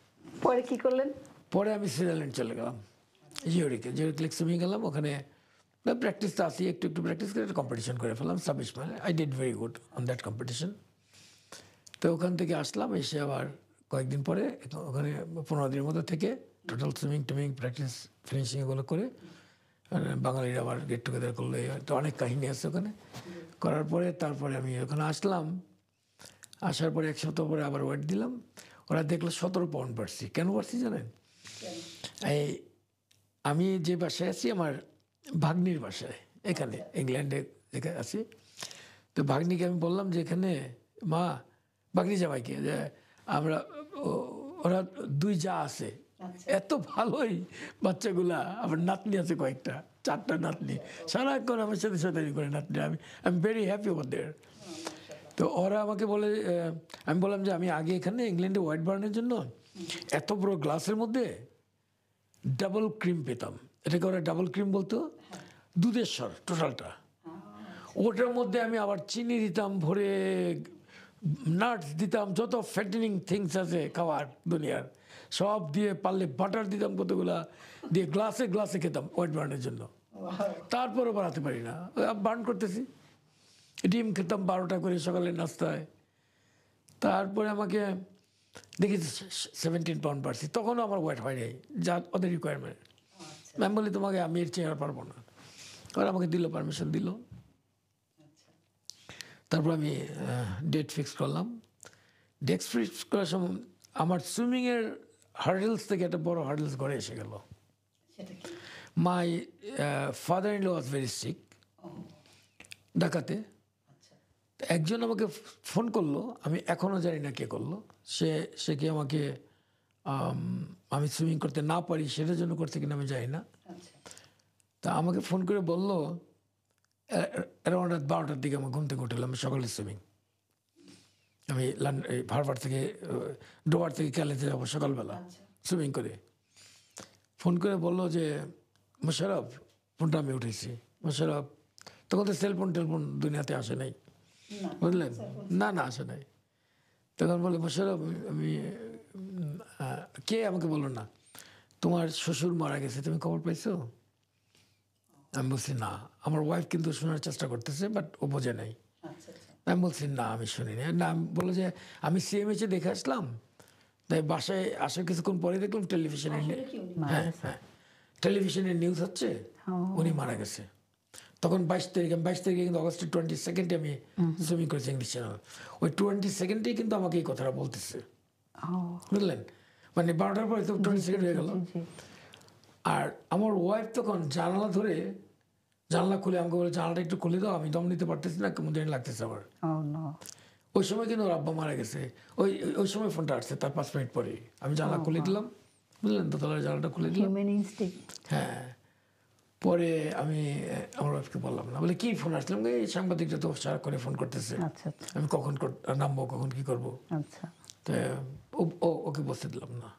S1: পরে কি করলেন?
S2: পরে আমি সুইজারল্যান্ড চলে গেলাম, জিওরিক লেক সুইমিং গেলাম। ওখানে প্র্যাকটিস তো আসি, একটু একটু প্র্যাকটিস করে একটা কম্পিটিশন করে ফেললাম 26 mile. I did very good on that competition. তো ওখান থেকে আসলাম, এসে আবার কয়েকদিন পরে ওখানে 15 দিনের মতো থেকে টোটাল সুইমিং টুইমিং প্র্যাকটিস ফিনিশিং এগুলো করে বাঙালিরা আবার গেট টুগেদার করলো, তো অনেক কাহিনী আছে ওখানে। করার পরে তারপরে আমি ওখানে আসলাম, আসার পরে 1 সপ্তাহ পরে আবার ওয়েট দিলাম। ওরা দেখলো 17 পাউন্ড বাড়ছি। কেন বাড়ছি জানেন? এই আমি যে বাসায় আছি আমার ভাগ্নির বাসায়, এখানে ইংল্যান্ডে যেখানে আছি, তো ভাগ্নিকে আমি বললাম যে এখানে মা, ভাগ্নি জামাইকে, যে আমরা ওরা 2 যা আছে, এত ভালোই বাচ্চাগুলা, আমার নাতনি আছে কয়েকটা, 4টা নাতনি, সারাক্ষণ আমার সাথে সাথে করে নাতনি, আমি ভেরি হ্যাপি ওভার দেয়ার। তো ওরা আমাকে বলে, আমি বললাম যে আমি আগে এখানে ইংল্যান্ডে হোয়াইট বার্নের জন্য এত বড় গ্লাসের মধ্যে ডাবল ক্রিম পেতাম, এটাকে ওরা ডাবল ক্রিম বলতো, দুধের স্বর টোটালটা, ওটার মধ্যে আমি আবার চিনি দিতাম ভরে, নাটস দিতাম, যত ফ্যাটেনিং থিংস আছে খাওয়ার দুনিয়ার সব দিয়ে, পারলে বাটার দিতাম কতগুলা দিয়ে, গ্লাসে গ্লাসে খেতাম হোয়াইট বার্নের জন্য। তারপরও বাড়াতে পারি না, বার্ন করতেছি। ডিম খেতাম 12টা করে সকালে নাস্তায়। তারপরে আমাকে দেখি 17 পাউন্ড বাড়ছি, তখনও আমার ওয়েট হয় নাই, যা ওদের রিকোয়ারমেন্ট। আমি বলি তোমাকে আমি এর চেয়ে আর পারবো না, আর আমাকে দিল, পারমিশন দিল। তারপর আমি ডেট ফিক্স করলাম। ডেট ফিক্স করার সময় আমার সুইমিংয়ের হার্ডেলস থেকে একটা বড় হার্ডেলস ঘরে এসে গেল। My father in law was very sick, ঢাকাতে। একজন আমাকে ফোন করলো, আমি এখনও জানি না কে করলো, সে কি আমাকে আমি সুইমিং করতে না পারি সেটার জন্য করছে কিনা আমি জানি না। তা আমাকে ফোন করে বললো অ্যারাউন্ড 12টার দিকে আমার ঘুম থেকে উঠলাম, আমি সকালে সুইমিং, আমি হারবার থেকে ডোবার থেকে ক্যালেতে যাবো সকালবেলা সুইমিং করে। ফোন করে বললো যে মোশারফ, ফোনটা আমি উঠেছি, মোশারফ, তখন তো সেলফোন টেলফোন দুনিয়াতে আসে নাই, বুঝলেন? না না আসে নাই। তখন বলে মোশারফ, আমি কে, আমাকে বললো না, তোমার শ্বশুর মারা গেছে, তুমি খবর পাইছো? আমি বলছি না, আমার ওয়াইফ কিন্তু শোনার চেষ্টা করতেছে বাট ও বোঝে নাই। আমি বলছি না আমি শুনিনি। না, আমি বললো যে আমি সিএমএইচে দেখে আসলাম, তাই বাসায় আসার কিছুক্ষণ পরে দেখলাম টেলিভিশনে, হ্যাঁ হ্যাঁ, টেলিভিশনে নিউজ হচ্ছে উনি মারা গেছে। তখন 22 তারিখে কিন্তু অগস্টের 22 আমি সুইমিং করেছি ইংলিশ চ্যানেল, ওই 22 কিন্তু আমাকে এই কথাটা বলতেছে, বুঝলেন? মানে 12টার পরে তো 22 হয়ে গেল। আর আমার ওয়াইফ তখন জানালা ধরে, জানলা খুলে আমাকে বলে জানলাটা একটু খুলে দাও, আমি দম নিতে পারতেছি না, কেমন জানি লাগতেছে আমার। ওই সময় কিন্তু ওর আব্বা মারা গেছে, ওই সময় ফোনটা আসছে তার 5 মিনিট পরে। আমি জানলা খুলে দিলাম, বুঝলেন, দোতলার জানলাটা খুলে দিলাম। হ্যাঁ, পরে আমি আমার ওয়াইফকে বললাম না, বলে কি ফোন আসলাম, এই সাংবাদিকটা তো সারা করে ফোন করতেছে, আমি কখন নামবো, কখন কি করবো। তো ওকে বসতে দিলাম না,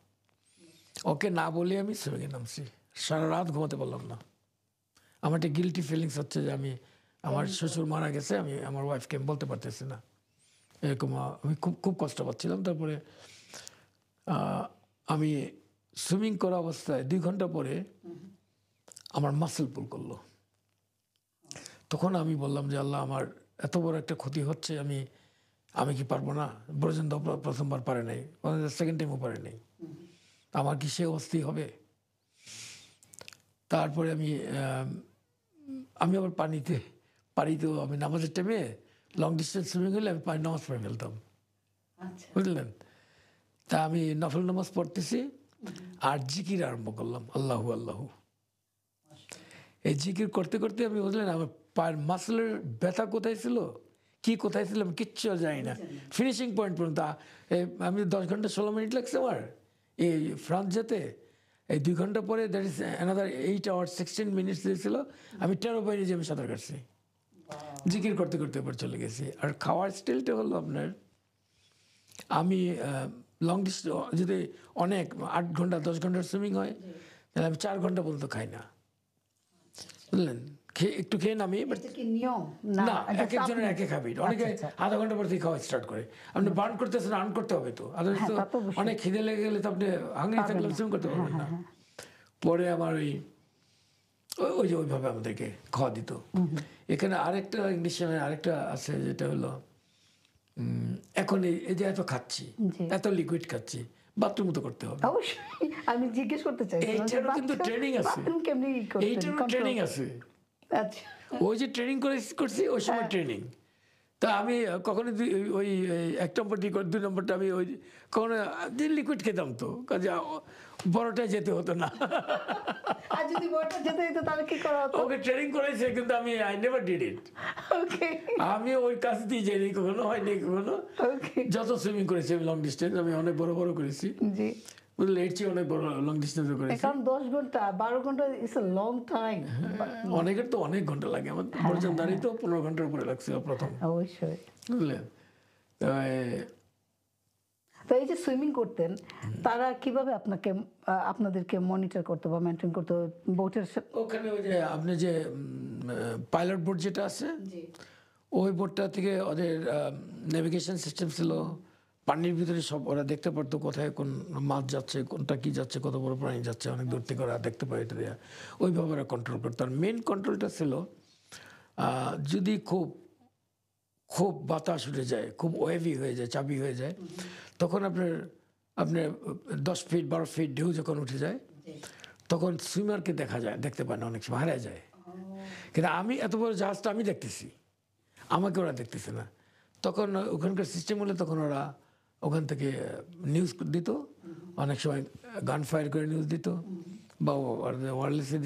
S2: ওকে না বলে আমি সুইমিংয়ে নামছি। সারা রাত ঘুমাতে পারলাম না, আমার একটা গিল্টি ফিলিংস হচ্ছে যে আমি, আমার শ্বশুর মারা গেছে, আমি আমার ওয়াইফকে বলতে পারতেছি না। এরকম আমি খুব খুব কষ্ট পাচ্ছিলাম। তারপরে আমি সুইমিং করা অবস্থায় 2 ঘন্টা পরে আমার মাসেল পুল করলো। তখন আমি বললাম যে আল্লাহ, আমার এত বড় একটা ক্ষতি হচ্ছে, আমি কি পারবো না? পর্যন্ত প্রথমবার পারে নাই, সেকেন্ড টাইমও পারে নাই, আমার কি সে অবস্থাই হবে? তারপরে আমি আবার পানিতেও আমি নামাজের টাইমে লং ডিস্টেন্স সুইমিং হলে আমি পানি নামাজ পড়ে ফেলতাম, বুঝলেন? তা আমি নফল নামাজ পড়তেছি আর জিকির আরম্ভ করলাম, আল্লাহু আল্লাহু। এই জিকির করতে করতে আমি, বুঝলেন, আমার পায়ের মাসলের ব্যথা কোথায় ছিল, কি কোথায় ছিল আমি কিচ্ছু জানি না। ফিনিশিং পয়েন্ট পর্যন্ত আমি 10 ঘন্টা 16 মিনিট লাগছে আমার এই ফ্রান্স যেতে। এই 2 ঘন্টা পরে that is another 8 hours 16 minutes দিয়েছিল। আমি 13 বাইরে যে আমি সাঁতার কাটছি জিকির করতে করতে এবার চলে গেছি। আর খাওয়ার স্টাইলটা হলো আপনার, আমি লং ডিস্টেন্স যদি অনেক 8 ঘন্টা 10 ঘন্টার সুইমিং হয়, তাহলে আমি 4 ঘন্টা পর্যন্ত খাই না, বুঝলেন? একটু খেয়ে নামি, বাট
S1: নিয়ম
S2: না, এক একজনের এক এক হ্যাবিট। অনেকে আধা ঘন্টা পর থেকে খাওয়া স্টার্ট করে। আপনি বার্ন করতেছেন, আর্ন করতে হবে তো, আদারওয়াইজ তো অনেক খিদে লেগে গেলে তো আপনি হাঙ্গরি থাকলে সুইম করতে পারবেন না। পরে আমার ওই যে ওইভাবে আমাদেরকে খাওয়া দিত। এখানে আরেকটা ইংলিশে আরেকটা আছে, যেটা হলো এখন এই যে এত খাচ্ছি, এত লিকুইড খাচ্ছি, বাথরুম তো করতে হবে।
S1: অবশ্যই আমি জিজ্ঞেস করতে চাই,
S2: এইটারও কিন্তু ট্রেনিং আছে, এইটারও ট্রেনিং আছে।
S1: আচ্ছা,
S2: ওই যে ট্রেনিং করছি ওই সময় ট্রেনিং। তা আমি কখনো ওই 1 নম্বর 2 নম্বরটা আমি ওই কখনো লিকুইড খেতাম, তো কাজে বড়টায় যেতে হতো না।
S1: আর যদি বড়টা যেতে হতো তাহলে কি করা হতো?
S2: ওকে ট্রেনিং করেছে, কিন্তু আমি আই নেভার ডিড ইট।
S1: ওকে,
S2: আমি ওই কাজ দিয়ে যাইনি কখনো, হয়নি কখনো।
S1: ওকে,
S2: যত সুইমিং করেছি আমি লং ডিস্টেন্স, আমি অনেক বড় বড় করেছি,
S1: জি।
S2: বুঝলে, এর চেয়ে অনেক বড় লং ডিস্টেন্সও করেছি।
S1: কারণ 10 ঘন্টা 12 ঘন্টা ইটস আ লং টাইম।
S2: অনেকের তো অনেক ঘন্টা লাগে, আমার বরজানদারি তো 15 ঘন্টার উপরে লাগছিল প্রথম,
S1: অবশ্যই।
S2: বুঝলেন?
S1: তো এই যে সুইমিং করতেন, তারা কিভাবে আপনাদেরকে মনিটর করতো বা মেনটেন করতো বোটের?
S2: ওখানে ওই যে আপনি যে পাইলট বোর্ড যেটা আছে, ওই বোর্ডটা থেকে ওদের নেভিগেশন সিস্টেম ছিল। পানির ভিতরে সব ওরা দেখতে পারতো কোথায় কোন মাছ যাচ্ছে, কোনটা কি যাচ্ছে, কত বড় প্রাণী যাচ্ছে, অনেক দূর থেকে ওরা দেখতে পায়। এটা দেওয়া ওইভাবে ওরা কন্ট্রোল করতো। আর মেন কন্ট্রোলটা ছিল যদি খুব খুব বাতাস উঠে যায়, খুব ওয়েভি হয়ে যায়, চাপি হয়ে যায়, তখন আপনার 10 ফিট 12 ফিট ঢেউ যখন উঠে যায়, তখন সুইমারকে দেখতে পায় না, অনেক সময় হারিয়ে যায়। কিন্তু আমি এত বড় জাহাজটা আমি দেখতেছি, আমাকে ওরা দেখতেছে না। তখন ওখানকার সিস্টেম হলে তখন ওরা ওখান থেকে নিউজ দিত, অনেক সময় গান ফায়ার করে নিউজ দিত বা ওয়ারলেসে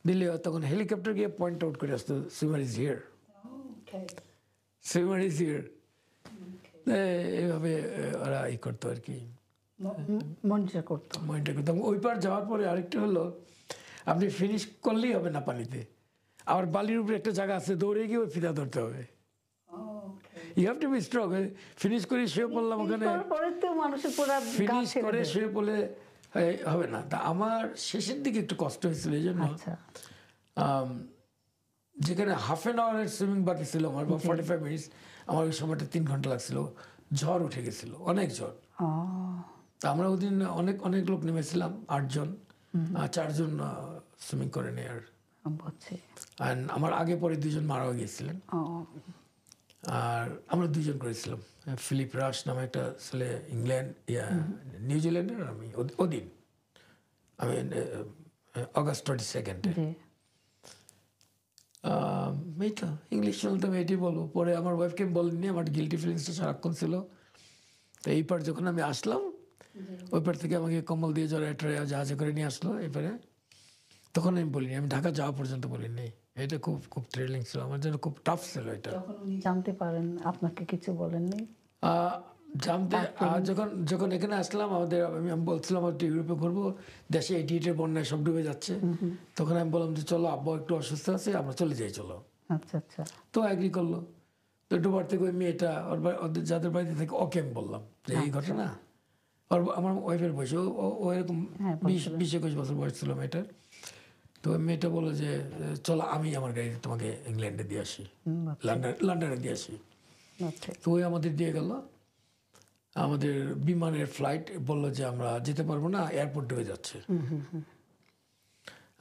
S2: দিলে তখন হেলিকপ্টার গিয়ে পয়েন্ট আউট করে আসতো, swimmer is here, swimmer is here. এইভাবে ওরা করতো আর কি,
S1: মনিটর করতো।
S2: ওই পার যাওয়ার পরে আরেকটা হলো, আপনি ফিনিশ করলেই হবে না পানিতে, আবার বালির উপরে একটা জায়গা আছে, দৌড়ে গিয়ে ওই ফিতা ধরতে হবে। You have to be strong. Finish করে শুয়ে পড়লাম ওখানে, ফিনিশ করে শুয়ে পড়লে হবে না। তা আমার শেষের দিকে একটু কষ্ট হয়েছিল, এই জন্য যেখানে হাফ অ্যান আওয়ারের সুইমিং বাকি ছিল আমার, বা 45 মিনিটস, আমার ওই সময়টা 3 ঘন্টা লাগছিল। ঝড় উঠে গেছিল, অনেক ঝড়। তা আমরা ওদিন অনেক লোক নেমেছিলাম, 8 জন, 4 জন সুইমিং করে নেই। আর আমার আগে পরে 2 জন মারাও গিয়েছিলেন। আর আমরা 2 জন করেছিলাম। ফিলিপ রাশ নামে একটা ছেলে, ইংল্যান্ড নিউজিল্যান্ডের, আমি ওদিন আমি অগাস্ট 22 এই তো ইংলিশ শুনতাম, এটি বলবো। পরে আমার ওয়াইফকে বলেনি, আমার গিল্টি ফিলিংসটা সারাক্ষণ ছিল। তো এই পার যখন আমি আসলাম, ওই পার থেকে আমাকে কম্বল দিয়ে জাহাজে করে নিয়ে আসলো এপারে, তখন আমি বলিনি, আমি ঢাকা যাওয়া পর্যন্ত বলিনি। এটা খুব খুব থ্রিলিং ছিল আমার জন্য, খুব টাফ ছিল এটা।
S1: জানতে পারেন আপনাকে কিছু বলেননি?
S2: যখন এখানে আসলাম, আমি বলছিলাম ইউরোপে ঘুরবো, দেশে 88-এর বন্যায় সব ডুবে যাচ্ছে। তখন আমি বললাম যে চলো, আব্বা একটু অসুস্থ আছে, আমরা চলে যাই, চলো।
S1: আচ্ছা।
S2: তো এগ্রি করলো। তো ডুবার থেকে ওই মেয়েটা, ওদের যাদের বাড়িতে থেকে, ওকে আমি বললাম যে এই ঘটনা। আমার ওয়াইফের বয়স, ও এরকম 20-21 বছর বয়স ছিল মেয়েটার। তো ওই মেয়েটা বললো যে চলো, আমি আমার গাড়িতে তোমাকে ইংল্যান্ডে দিয়ে আসি, লন্ডনে দিয়ে আসি।
S1: আচ্ছা
S2: তো ওই আমাদের দিয়ে গেল, আমাদের বিমানের ফ্লাইট বললো যে আমরা যেতে পারবো না, এয়ারপোর্ট ডুবে যাচ্ছে।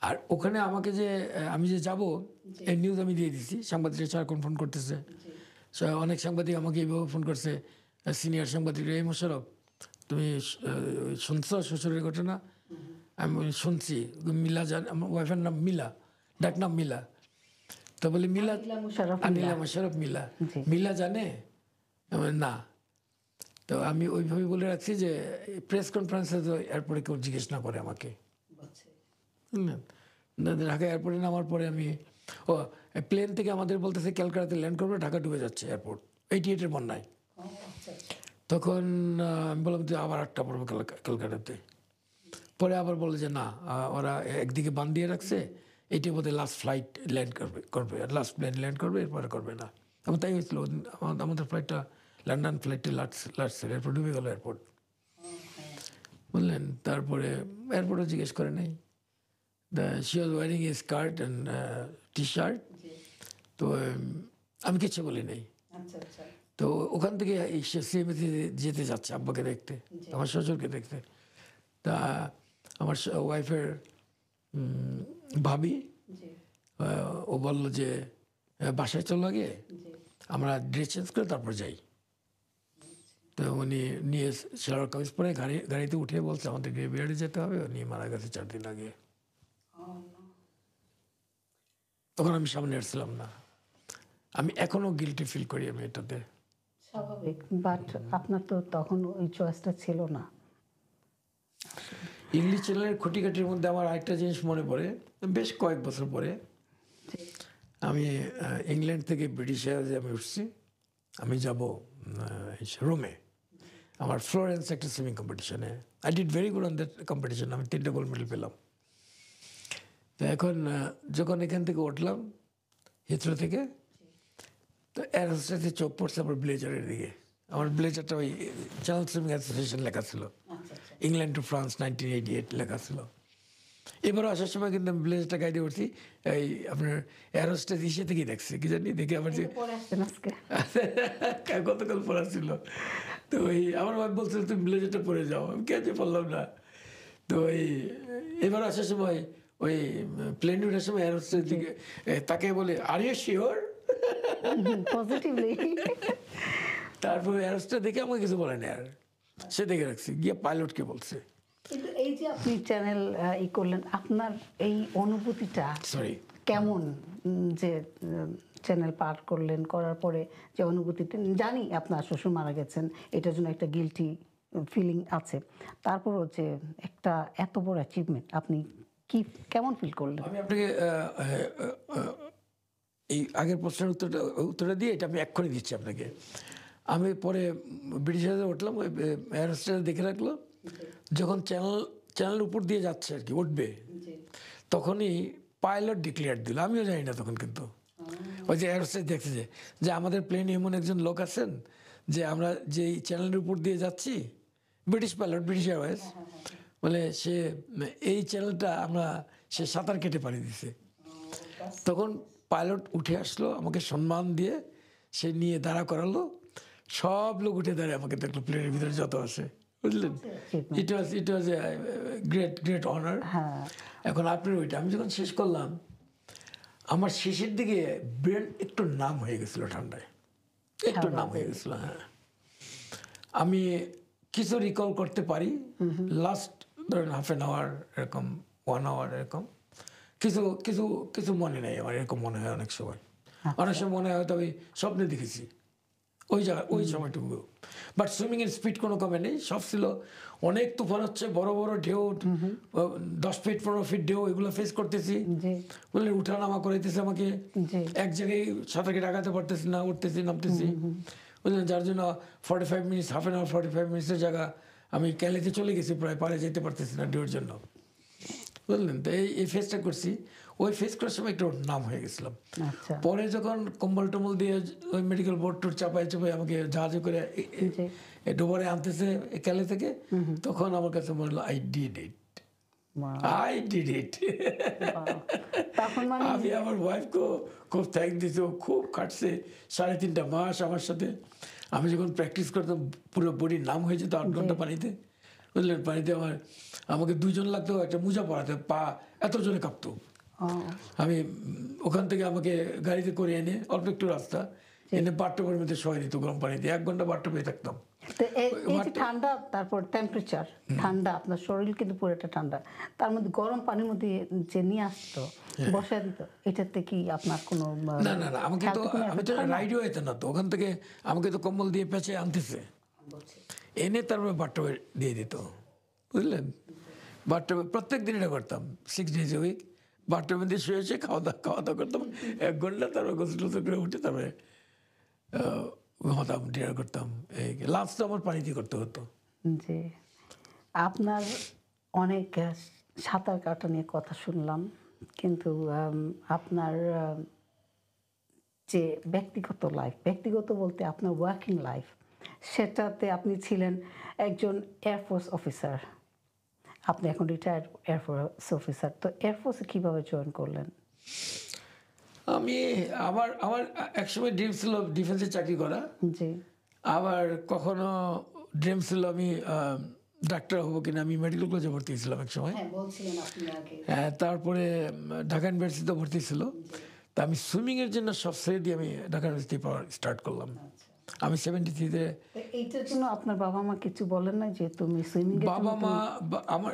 S2: আর ওখানে আমাকে যে আমি যে যাব এই নিউজ আমি দিয়ে দিছি, সাংবাদিকরা সারাক্ষণ ফোন করতেছে। অনেক সাংবাদিক আমাকে এইভাবে ফোন করছে, সিনিয়র সাংবাদিকরা, এই মোশারফ তুমি শুনছো শ্বশুরের ঘটনা? আমি বলি, শুনছি। মিলা আমার ওয়াইফের নাম মিলা, ডাক নাম মিলা। তো বলি মিলা, আনিলা মোশারফ মিলা, মিলা জানে? আমি বলি, না। তো আমি ওইভাবে বলে রাখছি যে প্রেস কনফারেন্সে তো এয়ারপোর্টে কেউ জিজ্ঞেস না করে আমাকে, বুঝলেন? ঢাকা এয়ারপোর্টে নামার পরে আমি প্লেন থেকে আমাদের বলতেছে ক্যালকাটাতে ল্যান্ড করবে, ঢাকা ডুবে যাচ্ছে এয়ারপোর্ট 88-এর বন্যায়। তখন আমি বললাম যে আবার 8টা পড়বো ক্যালকাটাতে। পরে আবার বলে যে না, ওরা একদিকে বান দিয়ে রাখছে, এটি বোধহয় লাস্ট ফ্লাইট ল্যান্ড করবে লাস্ট প্লেন ল্যান্ড করবে, এরপরে করবে না। এবং তাই হয়েছিল, আমাদের ফ্লাইটটা লন্ডন ফ্লাইটে লাস্ট এরপর ডুবে গেল এয়ারপোর্ট, বুঝলেন? তারপরে এয়ারপোর্টও জিজ্ঞেস করে নাই। She was wearing a skirt and T shirt. তো আমি কিচ্ছু বলি নাই। তো ওখান থেকে সিএমএতে যেতে যাচ্ছে আব্বাকে দেখতে, আমার শ্বশুরকে দেখতে। তা আমার ওয়াইফের ভাবি ও বললো যে বাসায় চলো আগে, আমরা ড্রেস চেঞ্জ করে তারপর যাই। তো উনি নিয়ে সালোয়ার কামিজ পরে গাড়িতে উঠে বলছে আমাদের গ্রেভিয়ার্ডে যেতে হবে, উনি মারা গেছে 4 দিন আগে। তখন আমি সামনে আসছিলাম না। আমি এখনো গিল্টি ফিল করি আমি এটাতে।
S1: স্বাভাবিক, বাট আপনার তো তখন ওই চয়েসটা ছিল না।
S2: ইংলিশ চ্যানেলের খুঁটিকাটির মধ্যে আমার আরেকটা জিনিস মনে পড়ে, বেশ কয়েক বছর পরে আমি ইংল্যান্ড থেকে ব্রিটিশ এয়ারওয়েজে আমি উঠছি। আমি যাব রোমে, আমার ফ্লোরেন্স একটা সুইমিং কম্পিটিশনে। I did very good on that competition, আমি 3টা গোল্ড মেডেল পেলাম। তো এখন যখন এখান থেকে উঠলাম হিথ্রো থেকে, তো এয়ার হোস্টেসে চোখ পড়ছে আমার ব্লেজারের দিকে। আমার ব্লেজারটা ওই চ্যানেল সুইমিং অ্যাসোসিয়েশন লেখা ছিল, ইংল্যান্ড টু ফ্রান্স 1988 লেখা ছিল। এবারও আসার সময় কিন্তু আমি ব্লেজারটা গাইডে উঠছি, এই আপনার এয়ার হোস্টেস ইসে থেকেই দেখছি, কি জানি দেখে আমার যে গতকাল পড়া ছিল। তো ওই আমার ওয়াইফ বলছিল তুমি ব্লেজারটা পরে যাও, আমি কেন পারলাম না। তো এবার আসার সময় ওই প্লেন উঠার সময় এয়ার হোস্টেস দিকে তাকে বলে আর ইউ শিওর,
S1: পজিটিভলি।
S2: তারপরে এয়ার হোস্টেস দেখে আমাকে কিছু বলে না, আর সে দেখে রাখছি, গিয়ে পাইলটকে বলছে।
S1: কিন্তু এই যে আপনি চ্যানেল ই করলেন, আপনার এই অনুভূতিটা কেমন? যে চ্যানেল পার করলেন, করার পরে যে অনুভূতিটা, জানি আপনার শ্বশুর মারা গেছেন, এটার জন্য একটা গিল্টি ফিলিং আছে, তারপরও যে একটা এত বড় অ্যাচিভমেন্ট, আপনি কি কেমন ফিল করলেন?
S2: আমি আপনাকে এই আগের প্রশ্নের উত্তরটা দিয়ে এটা আমি এক্ষুনি দিচ্ছি আপনাকে। আমি পরে ব্রিটিশ এয়ারওয়েজে উঠলাম, ওই এয়ার হোস্টেস দেখে রাখলো, যখন চ্যানেল উপর দিয়ে যাচ্ছে আর কি উঠবে, তখনই পাইলট ডিক্লেয়ার দিল, আমিও জানি না তখন। কিন্তু ওই যে এয়ার হোস্টেস দেখছে যে আমাদের প্লেনে এমন একজন লোক আছেন যে আমরা যেই চ্যানেলের উপর দিয়ে যাচ্ছি, ব্রিটিশ পাইলট, ব্রিটিশ এয়ারওয়েজ, বলে সে এই চ্যানেলটা সে সাঁতার কেটে পাড়ি দিছে। তখন পাইলট উঠে আসলো, আমাকে সম্মান দিয়ে সে নিয়ে দাঁড়া করালো, সব লোক উঠে দাঁড়িয়ে আমাকে দেখলো, প্লেনের ভিতরে যত আছে, বুঝলেন? ইট ওয়াজ এ গ্রেট অনার। এখন আপনার ওইটা আমি যখন শেষ করলাম, আমার শেষের দিকে ব্রেন একটু নাম হয়ে গেছিল, ঠান্ডায় একটু নাম হয়ে গেছিল। হ্যাঁ, আমি কিছু রিকল করতে পারি, লাস্ট ধরেন হাফ অ্যান আওয়ার এরকম, 1 আওয়ার এরকম, কিছু কিছু কিছু মনে নেই আমার, এরকম মনে হয় অনেক সময়। অনেক সময় মনে হয় হয়তো আমি স্বপ্নে দেখেছি ওই ওই সময়টুকু। বাট সুইমিং এর স্পিড কোনো কমে নেই, সব ছিল। অনেক তুফান হচ্ছে, বড় বড় ঢেউ, 10 ফিট 15 ফিট ঢেউ, এগুলো ফেস করতেছি, বুঝলেন? উঠানামা করাইতেছে আমাকে, এক জায়গায় সাঁতার কেটে আগাতে পারতেছি না, উঠতেছি নামতেছি, বুঝলেন? যার জন্য 45 মিনিটস, হাফ অ্যান আওয়ার 45 মিনিটসের জায়গা আমি ক্যালিতে চলে গেছি, প্রায় পারে যেতে পারতেছি না ঢেউর জন্য, বুঝলেন? তো এই ফেসটা করছি, ওই ফেস করার সময় একটু নাম হয়ে গেছিলাম। পরে যখন কম্বল টম্বল দিয়ে ওই মেডিকেল বোর্ড টোর চাপাই আমাকে জাহাজে করে ডোবারে আনতেছে ক্যালে থেকে, তখন আমার কাছে মনে হলো I did it,
S1: Wow,
S2: I did it.
S1: wow. তখন মানে
S2: আমি আমার ওয়াইফকেও খুব থ্যাংক দিতে, ও খুব কাটছে 3.5 মাস আমার সাথে। আমি যখন প্র্যাকটিস করতাম পুরো বডির নাম হয়ে যেত 8 ঘন্টা পানিতে, বুঝলেন। পানিতে আমাকে 2 জন লাগতো একটা মোজা পরাতে, পা এত জোরে কাঁপতো।
S1: ও,
S2: আমি ওখান থেকে আমাকে গাড়িতে করে এনে অল্প একটু রাস্তা এনে বাথটবের মধ্যে শোয় দিত গরম পানিতে, 1 ঘন্টা বাথটবে থাকতাম।
S1: তো এই যে ঠান্ডা, তারপর টেম্পারেচার ঠান্ডা, আপনার শরীর কিন্তু পুরোটা ঠান্ডা, তার মধ্যে গরম পানির মধ্যে যে নিয়ে আসতো, বসায় দিত, এটাতে কি আপনার কোনো
S2: না না না, আমাকে তো, আমি তো রাইডও যেতে না তো, ওখান থেকে আমাকে তো কম্বল দিয়ে পেঁচে আনতেছে, এনে তারপরে বাথটবে দিয়ে দিত, বুঝলেন। বাথটবে প্রত্যেক দিন এটা করতাম, 6 days a week। বাথটবে দিয়ে শুয়েছে, খাওয়া দাওয়া করতাম 1 ঘন্টা, তারপর গোসল টোসল করে উঠে তারপরে ঘুমাতাম, ডিনার করতাম। এই লাঞ্চ তো আমার পানি দিয়ে করতে হতো।
S1: যে আপনার অনেক সাঁতার কাটা নিয়ে কথা শুনলাম, কিন্তু আপনার যে ব্যক্তিগত লাইফ, ব্যক্তিগত বলতে আপনার ওয়ার্কিং লাইফ, সেটাতে আপনি ছিলেন একজন এয়ারফোর্স অফিসার, আপনি এখন রিটায়ার্ড এয়ারফোর্স অফিসার। তো এয়ারফোর্সে কীভাবে জয়েন করলেন?
S2: আমি আমার আমার একসময় ড্রিম ছিল ডিফেন্সে চাকরি করা,
S1: জি,
S2: আবার কখনো ড্রিম ছিল আমি ডাক্তার হবো কিনা। আমি মেডিকেল কলেজে ভর্তি ছিলাম এক সময়,
S1: হ্যাঁ বলছিলেন আপনি আগে।
S2: তারপরে ঢাকা ইউনিভার্সিটিতে ভর্তি ছিল। তা আমি সুইমিংয়ের জন্য সব ছেড়ে দিয়ে আমি ঢাকা ইউনিভার্সিটি পড়া স্টার্ট করলাম। আমি 73-তে।
S1: এইটার জন্য আপনার বাবা মা কিছু বলেন না যে তুমি সুইমিং?
S2: বাবা মা আমার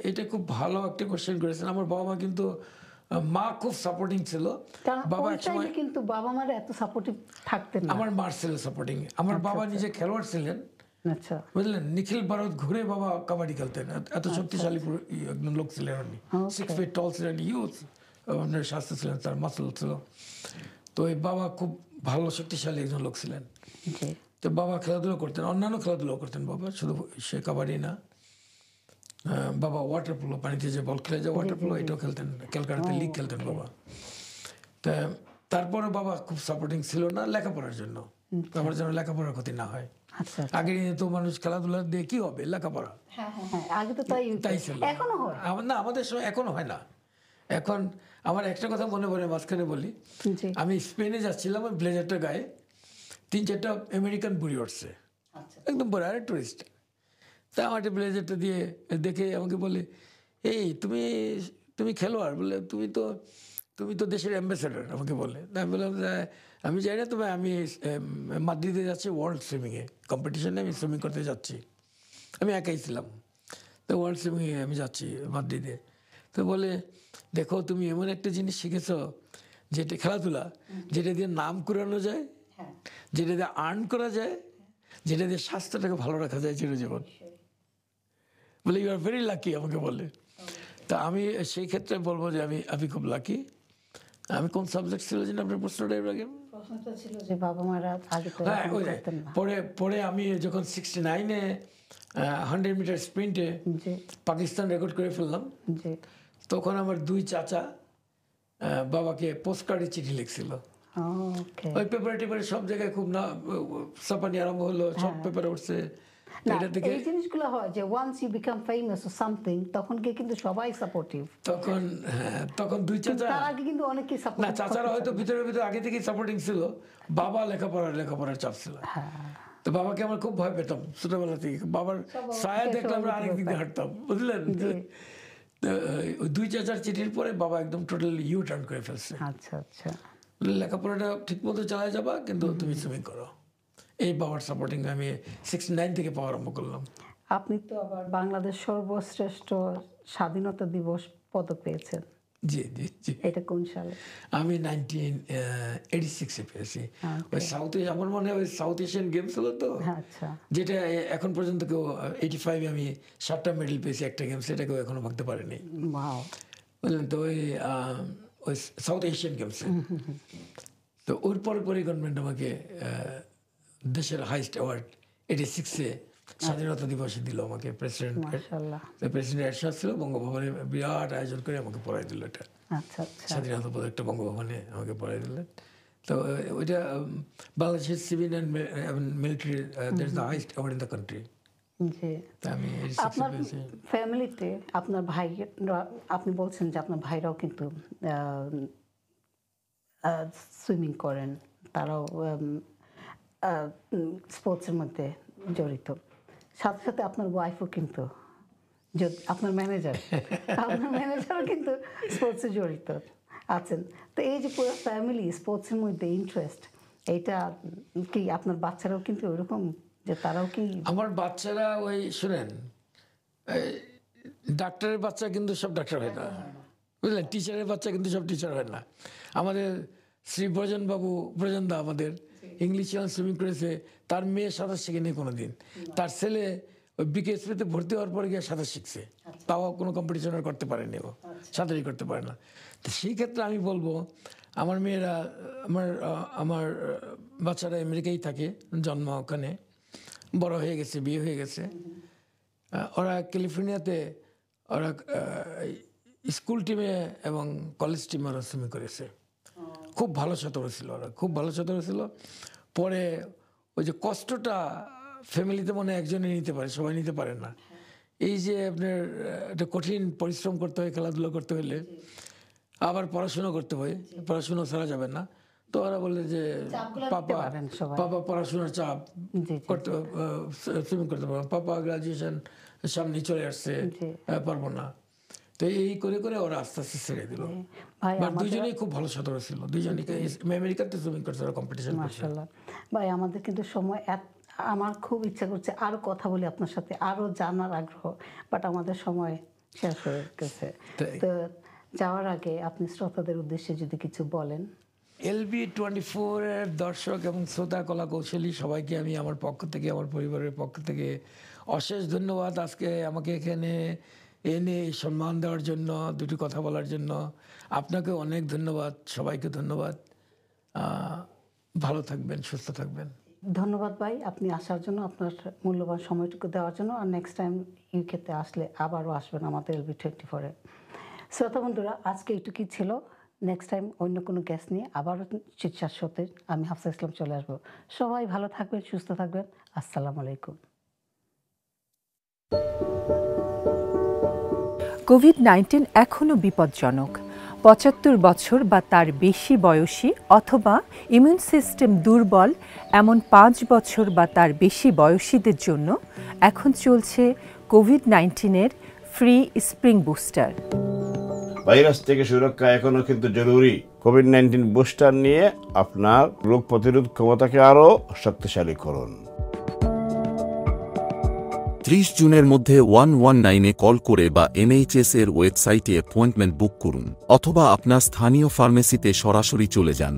S2: এটা খুব ভালো একটা কোশ্চেন করেছেন। আমার বাবা মা কিন্তু, মা খুব সাপোর্টিং ছিল, বাবা এক সময়,
S1: কিন্তু বাবা মারা এত সাপোর্টিভ থাকতেন না।
S2: আমার মার ছিল সাপোর্টিং। আমার বাবা নিজে খেলোয়াড় ছিলেন,
S1: আচ্ছা,
S2: বুঝলেন। নিখিল ভারত ঘুরে বাবা কাবাডি খেলতেন, এত শক্তিশালী একজন লোক ছিলেন উনি। 6 feet tall ছিলেন, ইউজ আপনার স্বাস্থ্য ছিলেন, তার মাসল ছিল। তো এই বাবা খুব ভালো শক্তিশালী একজন লোক ছিলেন।
S1: জি,
S2: তো বাবা খেলাধুলো করতেন, অন্যান্য খেলাধুলো করতেন বাবা, শুধু সে কাবাডি না। বাবা ওয়াটার পোলো, পানিতে যে বল খেলে যায় ওয়াটার পোলো, এটাও খেলতেন, ক্যালকাটাতে লিগ খেলতেন বাবা। তা তারপরে বাবা খুব সাপোর্টিং ছিল না লেখাপড়ার জন্য, আমার যেন লেখাপড়ার ক্ষতি না হয়।
S1: আচ্ছা,
S2: আগে তো মানুষ খেলাধুলা দিয়ে কি হবে, লেখাপড়া।
S1: হ্যাঁ, আগে তো তাই
S2: ছিল।
S1: এখনো হয়।
S2: না, আমাদের সময় এখনো হয় না। এখন আমার একটা কথা মনে পড়ে, মাঝখানে বলি।
S1: জি,
S2: আমি স্পেনে যাচ্ছিলাম, ওই ব্লেজারটা গায়ে 3-4টা আমেরিকান বুড়ি উঠছে,
S1: আচ্ছা,
S2: একদম বড় আরে টুরিস্ট। তা আমার ব্লেজারটা দিয়ে দেখে আমাকে বলে, এই তুমি তুমি খেলোয়াড়, বলে তুমি তো দেশের অ্যাম্বাসেডার, আমাকে বলে। তা আমি বললাম যে, আমি জানি না, তবে আমি মাদ্রিদে যাচ্ছি ওয়ার্ল্ড সুইমিংয়ে কম্পিটিশনে, আমি সুইমিং করতে যাচ্ছি। আমি একাই ছিলাম। তো ওয়ার্ল্ড সুইমিংয়ে আমি যাচ্ছি মাদ্রিদে। তো বলে, দেখো তুমি এমন একটা জিনিস শিখেছ, যেটা খেলাধুলা, যেটা দিয়ে নাম কুড়ানো যায়, যেটা দিয়ে আর্ন করা যায়, যেটা দিয়ে স্বাস্থ্যটাকে ভালো রাখা যায় চিরজীবন। বলে ইউ আর ভেরি লাকি, আমাকে বলে। তা আমি সেই ক্ষেত্রে বলবো যে আমি খুব লাকি। আমি কোন সাবজেক্ট ছিল যেন আপনার প্রশ্নটা এর আগে?
S1: প্রশ্নটা ছিল যে বাবা মারা আগে তো
S2: হ্যাঁ,
S1: এরকম
S2: ওই যে
S1: করতেন না।
S2: পরে আমি যখন 69-এ 100 মিটার স্প্রিন্টে
S1: জি,
S2: পাকিস্তান রেকর্ড করে ফেললাম,
S1: জি,
S2: তখন আমার 2 চাচা বাবাকে পোস্টকার্ডে চিঠি লিখছিল।
S1: ওকে।
S2: ওই পেপারে সব জায়গায় খুব না ছাপানি আরম্ভ হলো, সব পেপারে উঠছে।
S1: না,
S2: এটা থেকে
S1: এই জিনিসগুলো হয় যে once you become famous or something, তখন গিয়ে কিন্তু সবাই সাপোর্টিভ।
S2: তখন 2 চাচা,
S1: তার আগে কিন্তু অনেকেই
S2: না
S1: সাপোর্টিভ।
S2: চাচারা হয়তো ভিতরে আগে থেকেই সাপোর্টিং ছিল, বাবা লেখাপড়ার চাপ ছিল। তো বাবাকে আমার খুব ভয় পেতাম ছোটবেলা থেকে, বাবার ছায়া দেখলে আমরা আরেক দিকে হাঁটতাম, বুঝলেন। তো ওই 2 চাচার চিঠির পরে বাবা একদম টোটালি ইউ টার্ন করে ফেলছে।
S1: আচ্ছা, আচ্ছা,
S2: লেখাপড়াটা ঠিক মতো চালায় যাবা, কিন্তু তুমি সুইমিং করো। এই বাবার সাপোর্টিং আমি 69 থেকে পাওয়া আরম্ভ করলাম।
S1: আপনি তো আবার বাংলাদেশ সর্বশ্রেষ্ঠ স্বাধীনতা দিবস পদক পেয়েছেন।
S2: জি জি জি।
S1: এটা কোন সালে?
S2: আমি 1986-এ পেয়েছি। ওই আমার মনে হয় ওই সাউথ এশিয়ান গেমস হলো তো,
S1: আচ্ছা,
S2: যেটা এখন পর্যন্ত কেউ 85-এ আমি 7টা মেডেল পেয়েছি একটা গেম, সেটা কেউ এখনো ভাবতে পারেনি,
S1: ওয়াও।
S2: বুঝলেন। তো ওই সাউথ এশিয়ান গেমসে, তো ওর পরে গভর্নমেন্ট আমাকে দেশের হাইস্ট অ্যাওয়ার্ড 86-এ স্বাধীনতা দিবসে দিল আমাকে।
S1: মাশাআল্লাহ।
S2: প্রেসিডেন্ট এরশাদ ছিল, বঙ্গভবনে বিরাট আয়োজন করে আমাকে পড়াই দিল এটা।
S1: আচ্ছা, আচ্ছা,
S2: স্বাধীনতা পদকটা বঙ্গভবনে আমাকে পড়াই দিলেন। তো ওইটা বাংলাদেশের civil and military that's the highest award in the country.
S1: জি।
S2: তা আমি 86
S1: আপনার
S2: পেয়েছি।
S1: ফ্যামিলিতে আপনার ভাইরা, আপনি বলছেন যে আপনার ভাইরাও কিন্তু সুইমিং করেন, তারাও স্পোর্টসের মধ্যে জড়িত। সাথে সাথে আপনার ওয়াইফও কিন্তু আপনার ম্যানেজারও কিন্তু স্পোর্টসে জড়িত আছেন। তো এই যে পুরো ফ্যামিলি স্পোর্টসের মধ্যে ইন্টারেস্ট, এইটা কি আপনার বাচ্চারাও কিন্তু ওইরকম, যে তারাও কি?
S2: আমার বাচ্চারা ওই শুনেন, ডাক্তারের বাচ্চা কিন্তু সব ডাক্তার হয় না, বুঝলেন, টিচারের বাচ্চা কিন্তু সব টিচার হয় না। আমাদের শ্রী ব্রজনদা আমাদের ইংলিশ চ্যানেল সুইমিং করেছে, তার মেয়ে সাঁতার শিখেনি কোনো দিন। তার ছেলে ওই বিকেএসপিতে ভর্তি হওয়ার পরে গিয়ে সাঁতার শিখছে, তাও কোনো কম্পিটিশন আর করতে পারেনি, ও সাঁতারই করতে পারে না। তো সেই ক্ষেত্রে আমি বলবো আমার মেয়েরা, আমার বাচ্চারা আমেরিকায় থাকে, জন্ম ওখানে, বড় হয়ে গেছে, বিয়ে হয়ে গেছে। ওরা ক্যালিফোর্নিয়াতে ওরা স্কুল টিমে এবং কলেজ টিমে ওরা সুইমিং করেছে। খুব ভালো সাঁতারু ছিল ওরা, খুব ভালো সাঁতারু ছিল। পরে ওই যে কষ্টটা ফ্যামিলিতে মনে একজনই নিতে পারে, সবাই নিতে পারে না। এই যে আপনার একটা কঠিন পরিশ্রম করতে হয়, খেলাধুলা করতে হলে, আবার পড়াশোনা করতে হয়, পড়াশোনা ছাড়া যাবে না। তো ওরা বলে যে পাপা পড়াশোনার চাপ করতে, সুইমিং করতে পারবো, পাপা গ্রাজুয়েশন সামনে চলে আসছে, পারবো না। তো এই করে করে ওরা আস্তে আস্তে ছেড়ে দিল। দুইজনেই খুব ভালো সাঁতারু ছিল, দুইজনই আমেরিকাতে সুইমিং করছে, কম্পিটিশন।
S1: মাশাআল্লাহ ভাই, আমাদের কিন্তু সময় আমার খুব ইচ্ছা করছে আরো কথা বলি আপনার সাথে, আরো জানার আগ্রহ, বাট আমাদের সময় শেষ হয়ে গেছে। তো যাওয়ার আগে আপনি শ্রোতাদের উদ্দেশ্যে যদি কিছু বলেন।
S2: LB24 এর দর্শক এবং শ্রোতা, কলা কৌশলী সবাইকে আমি আমার পক্ষ থেকে, আমার পরিবারের পক্ষ থেকে অশেষ ধন্যবাদ। আজকে আমাকে এখানে এনে সম্মান দেওয়ার জন্য, দুটি কথা বলার জন্য আপনাকে অনেক ধন্যবাদ, সবাইকে ধন্যবাদ। ভালো থাকবেন, সুস্থ থাকবেন।
S1: ধন্যবাদ ভাই, আপনি আসার জন্য, আপনার মূল্যবান সময়টুকু দেওয়ার জন্য। আর নেক্সট টাইম ইউকেতে আসলে আবারও আসবেন আমাদের LB24-এ। শ্রোতা বন্ধুরা, আজকে এইটুকুই ছিল। নেক্সট টাইম অন্য কোনো গেস্ট নিয়ে আবারও চিৎসার সাথে আমি হাফসা ইসলাম চলে আসবো। সবাই ভালো থাকবেন, সুস্থ থাকবেন। আসসালামু আলাইকুম।
S3: কোভিড-19 এখনও বিপজ্জনক। ৭৫ বছর বা তার বেশি বয়সী অথবা ইমিউন সিস্টেম দুর্বল এমন ৫ বছর বা তার বেশি বয়সীদের জন্য এখন চলছে কোভিড-19-এর ফ্রি স্প্রিং বুস্টার।
S4: ভাইরাস থেকে সুরক্ষা এখনো কিন্তু জরুরি। কোভিড-19 বুস্টার নিয়ে আপনার রোগ প্রতিরোধ ক্ষমতাকে আরও শক্তিশালী করুন।
S5: ৩০ জুনের মধ্যে 119-এ কল করে বা NHS এর ওয়েবসাইটে অ্যাপয়েন্টমেন্ট বুক করুন, অথবা আপনার স্থানীয় ফার্মেসিতে সরাসরি চলে যান।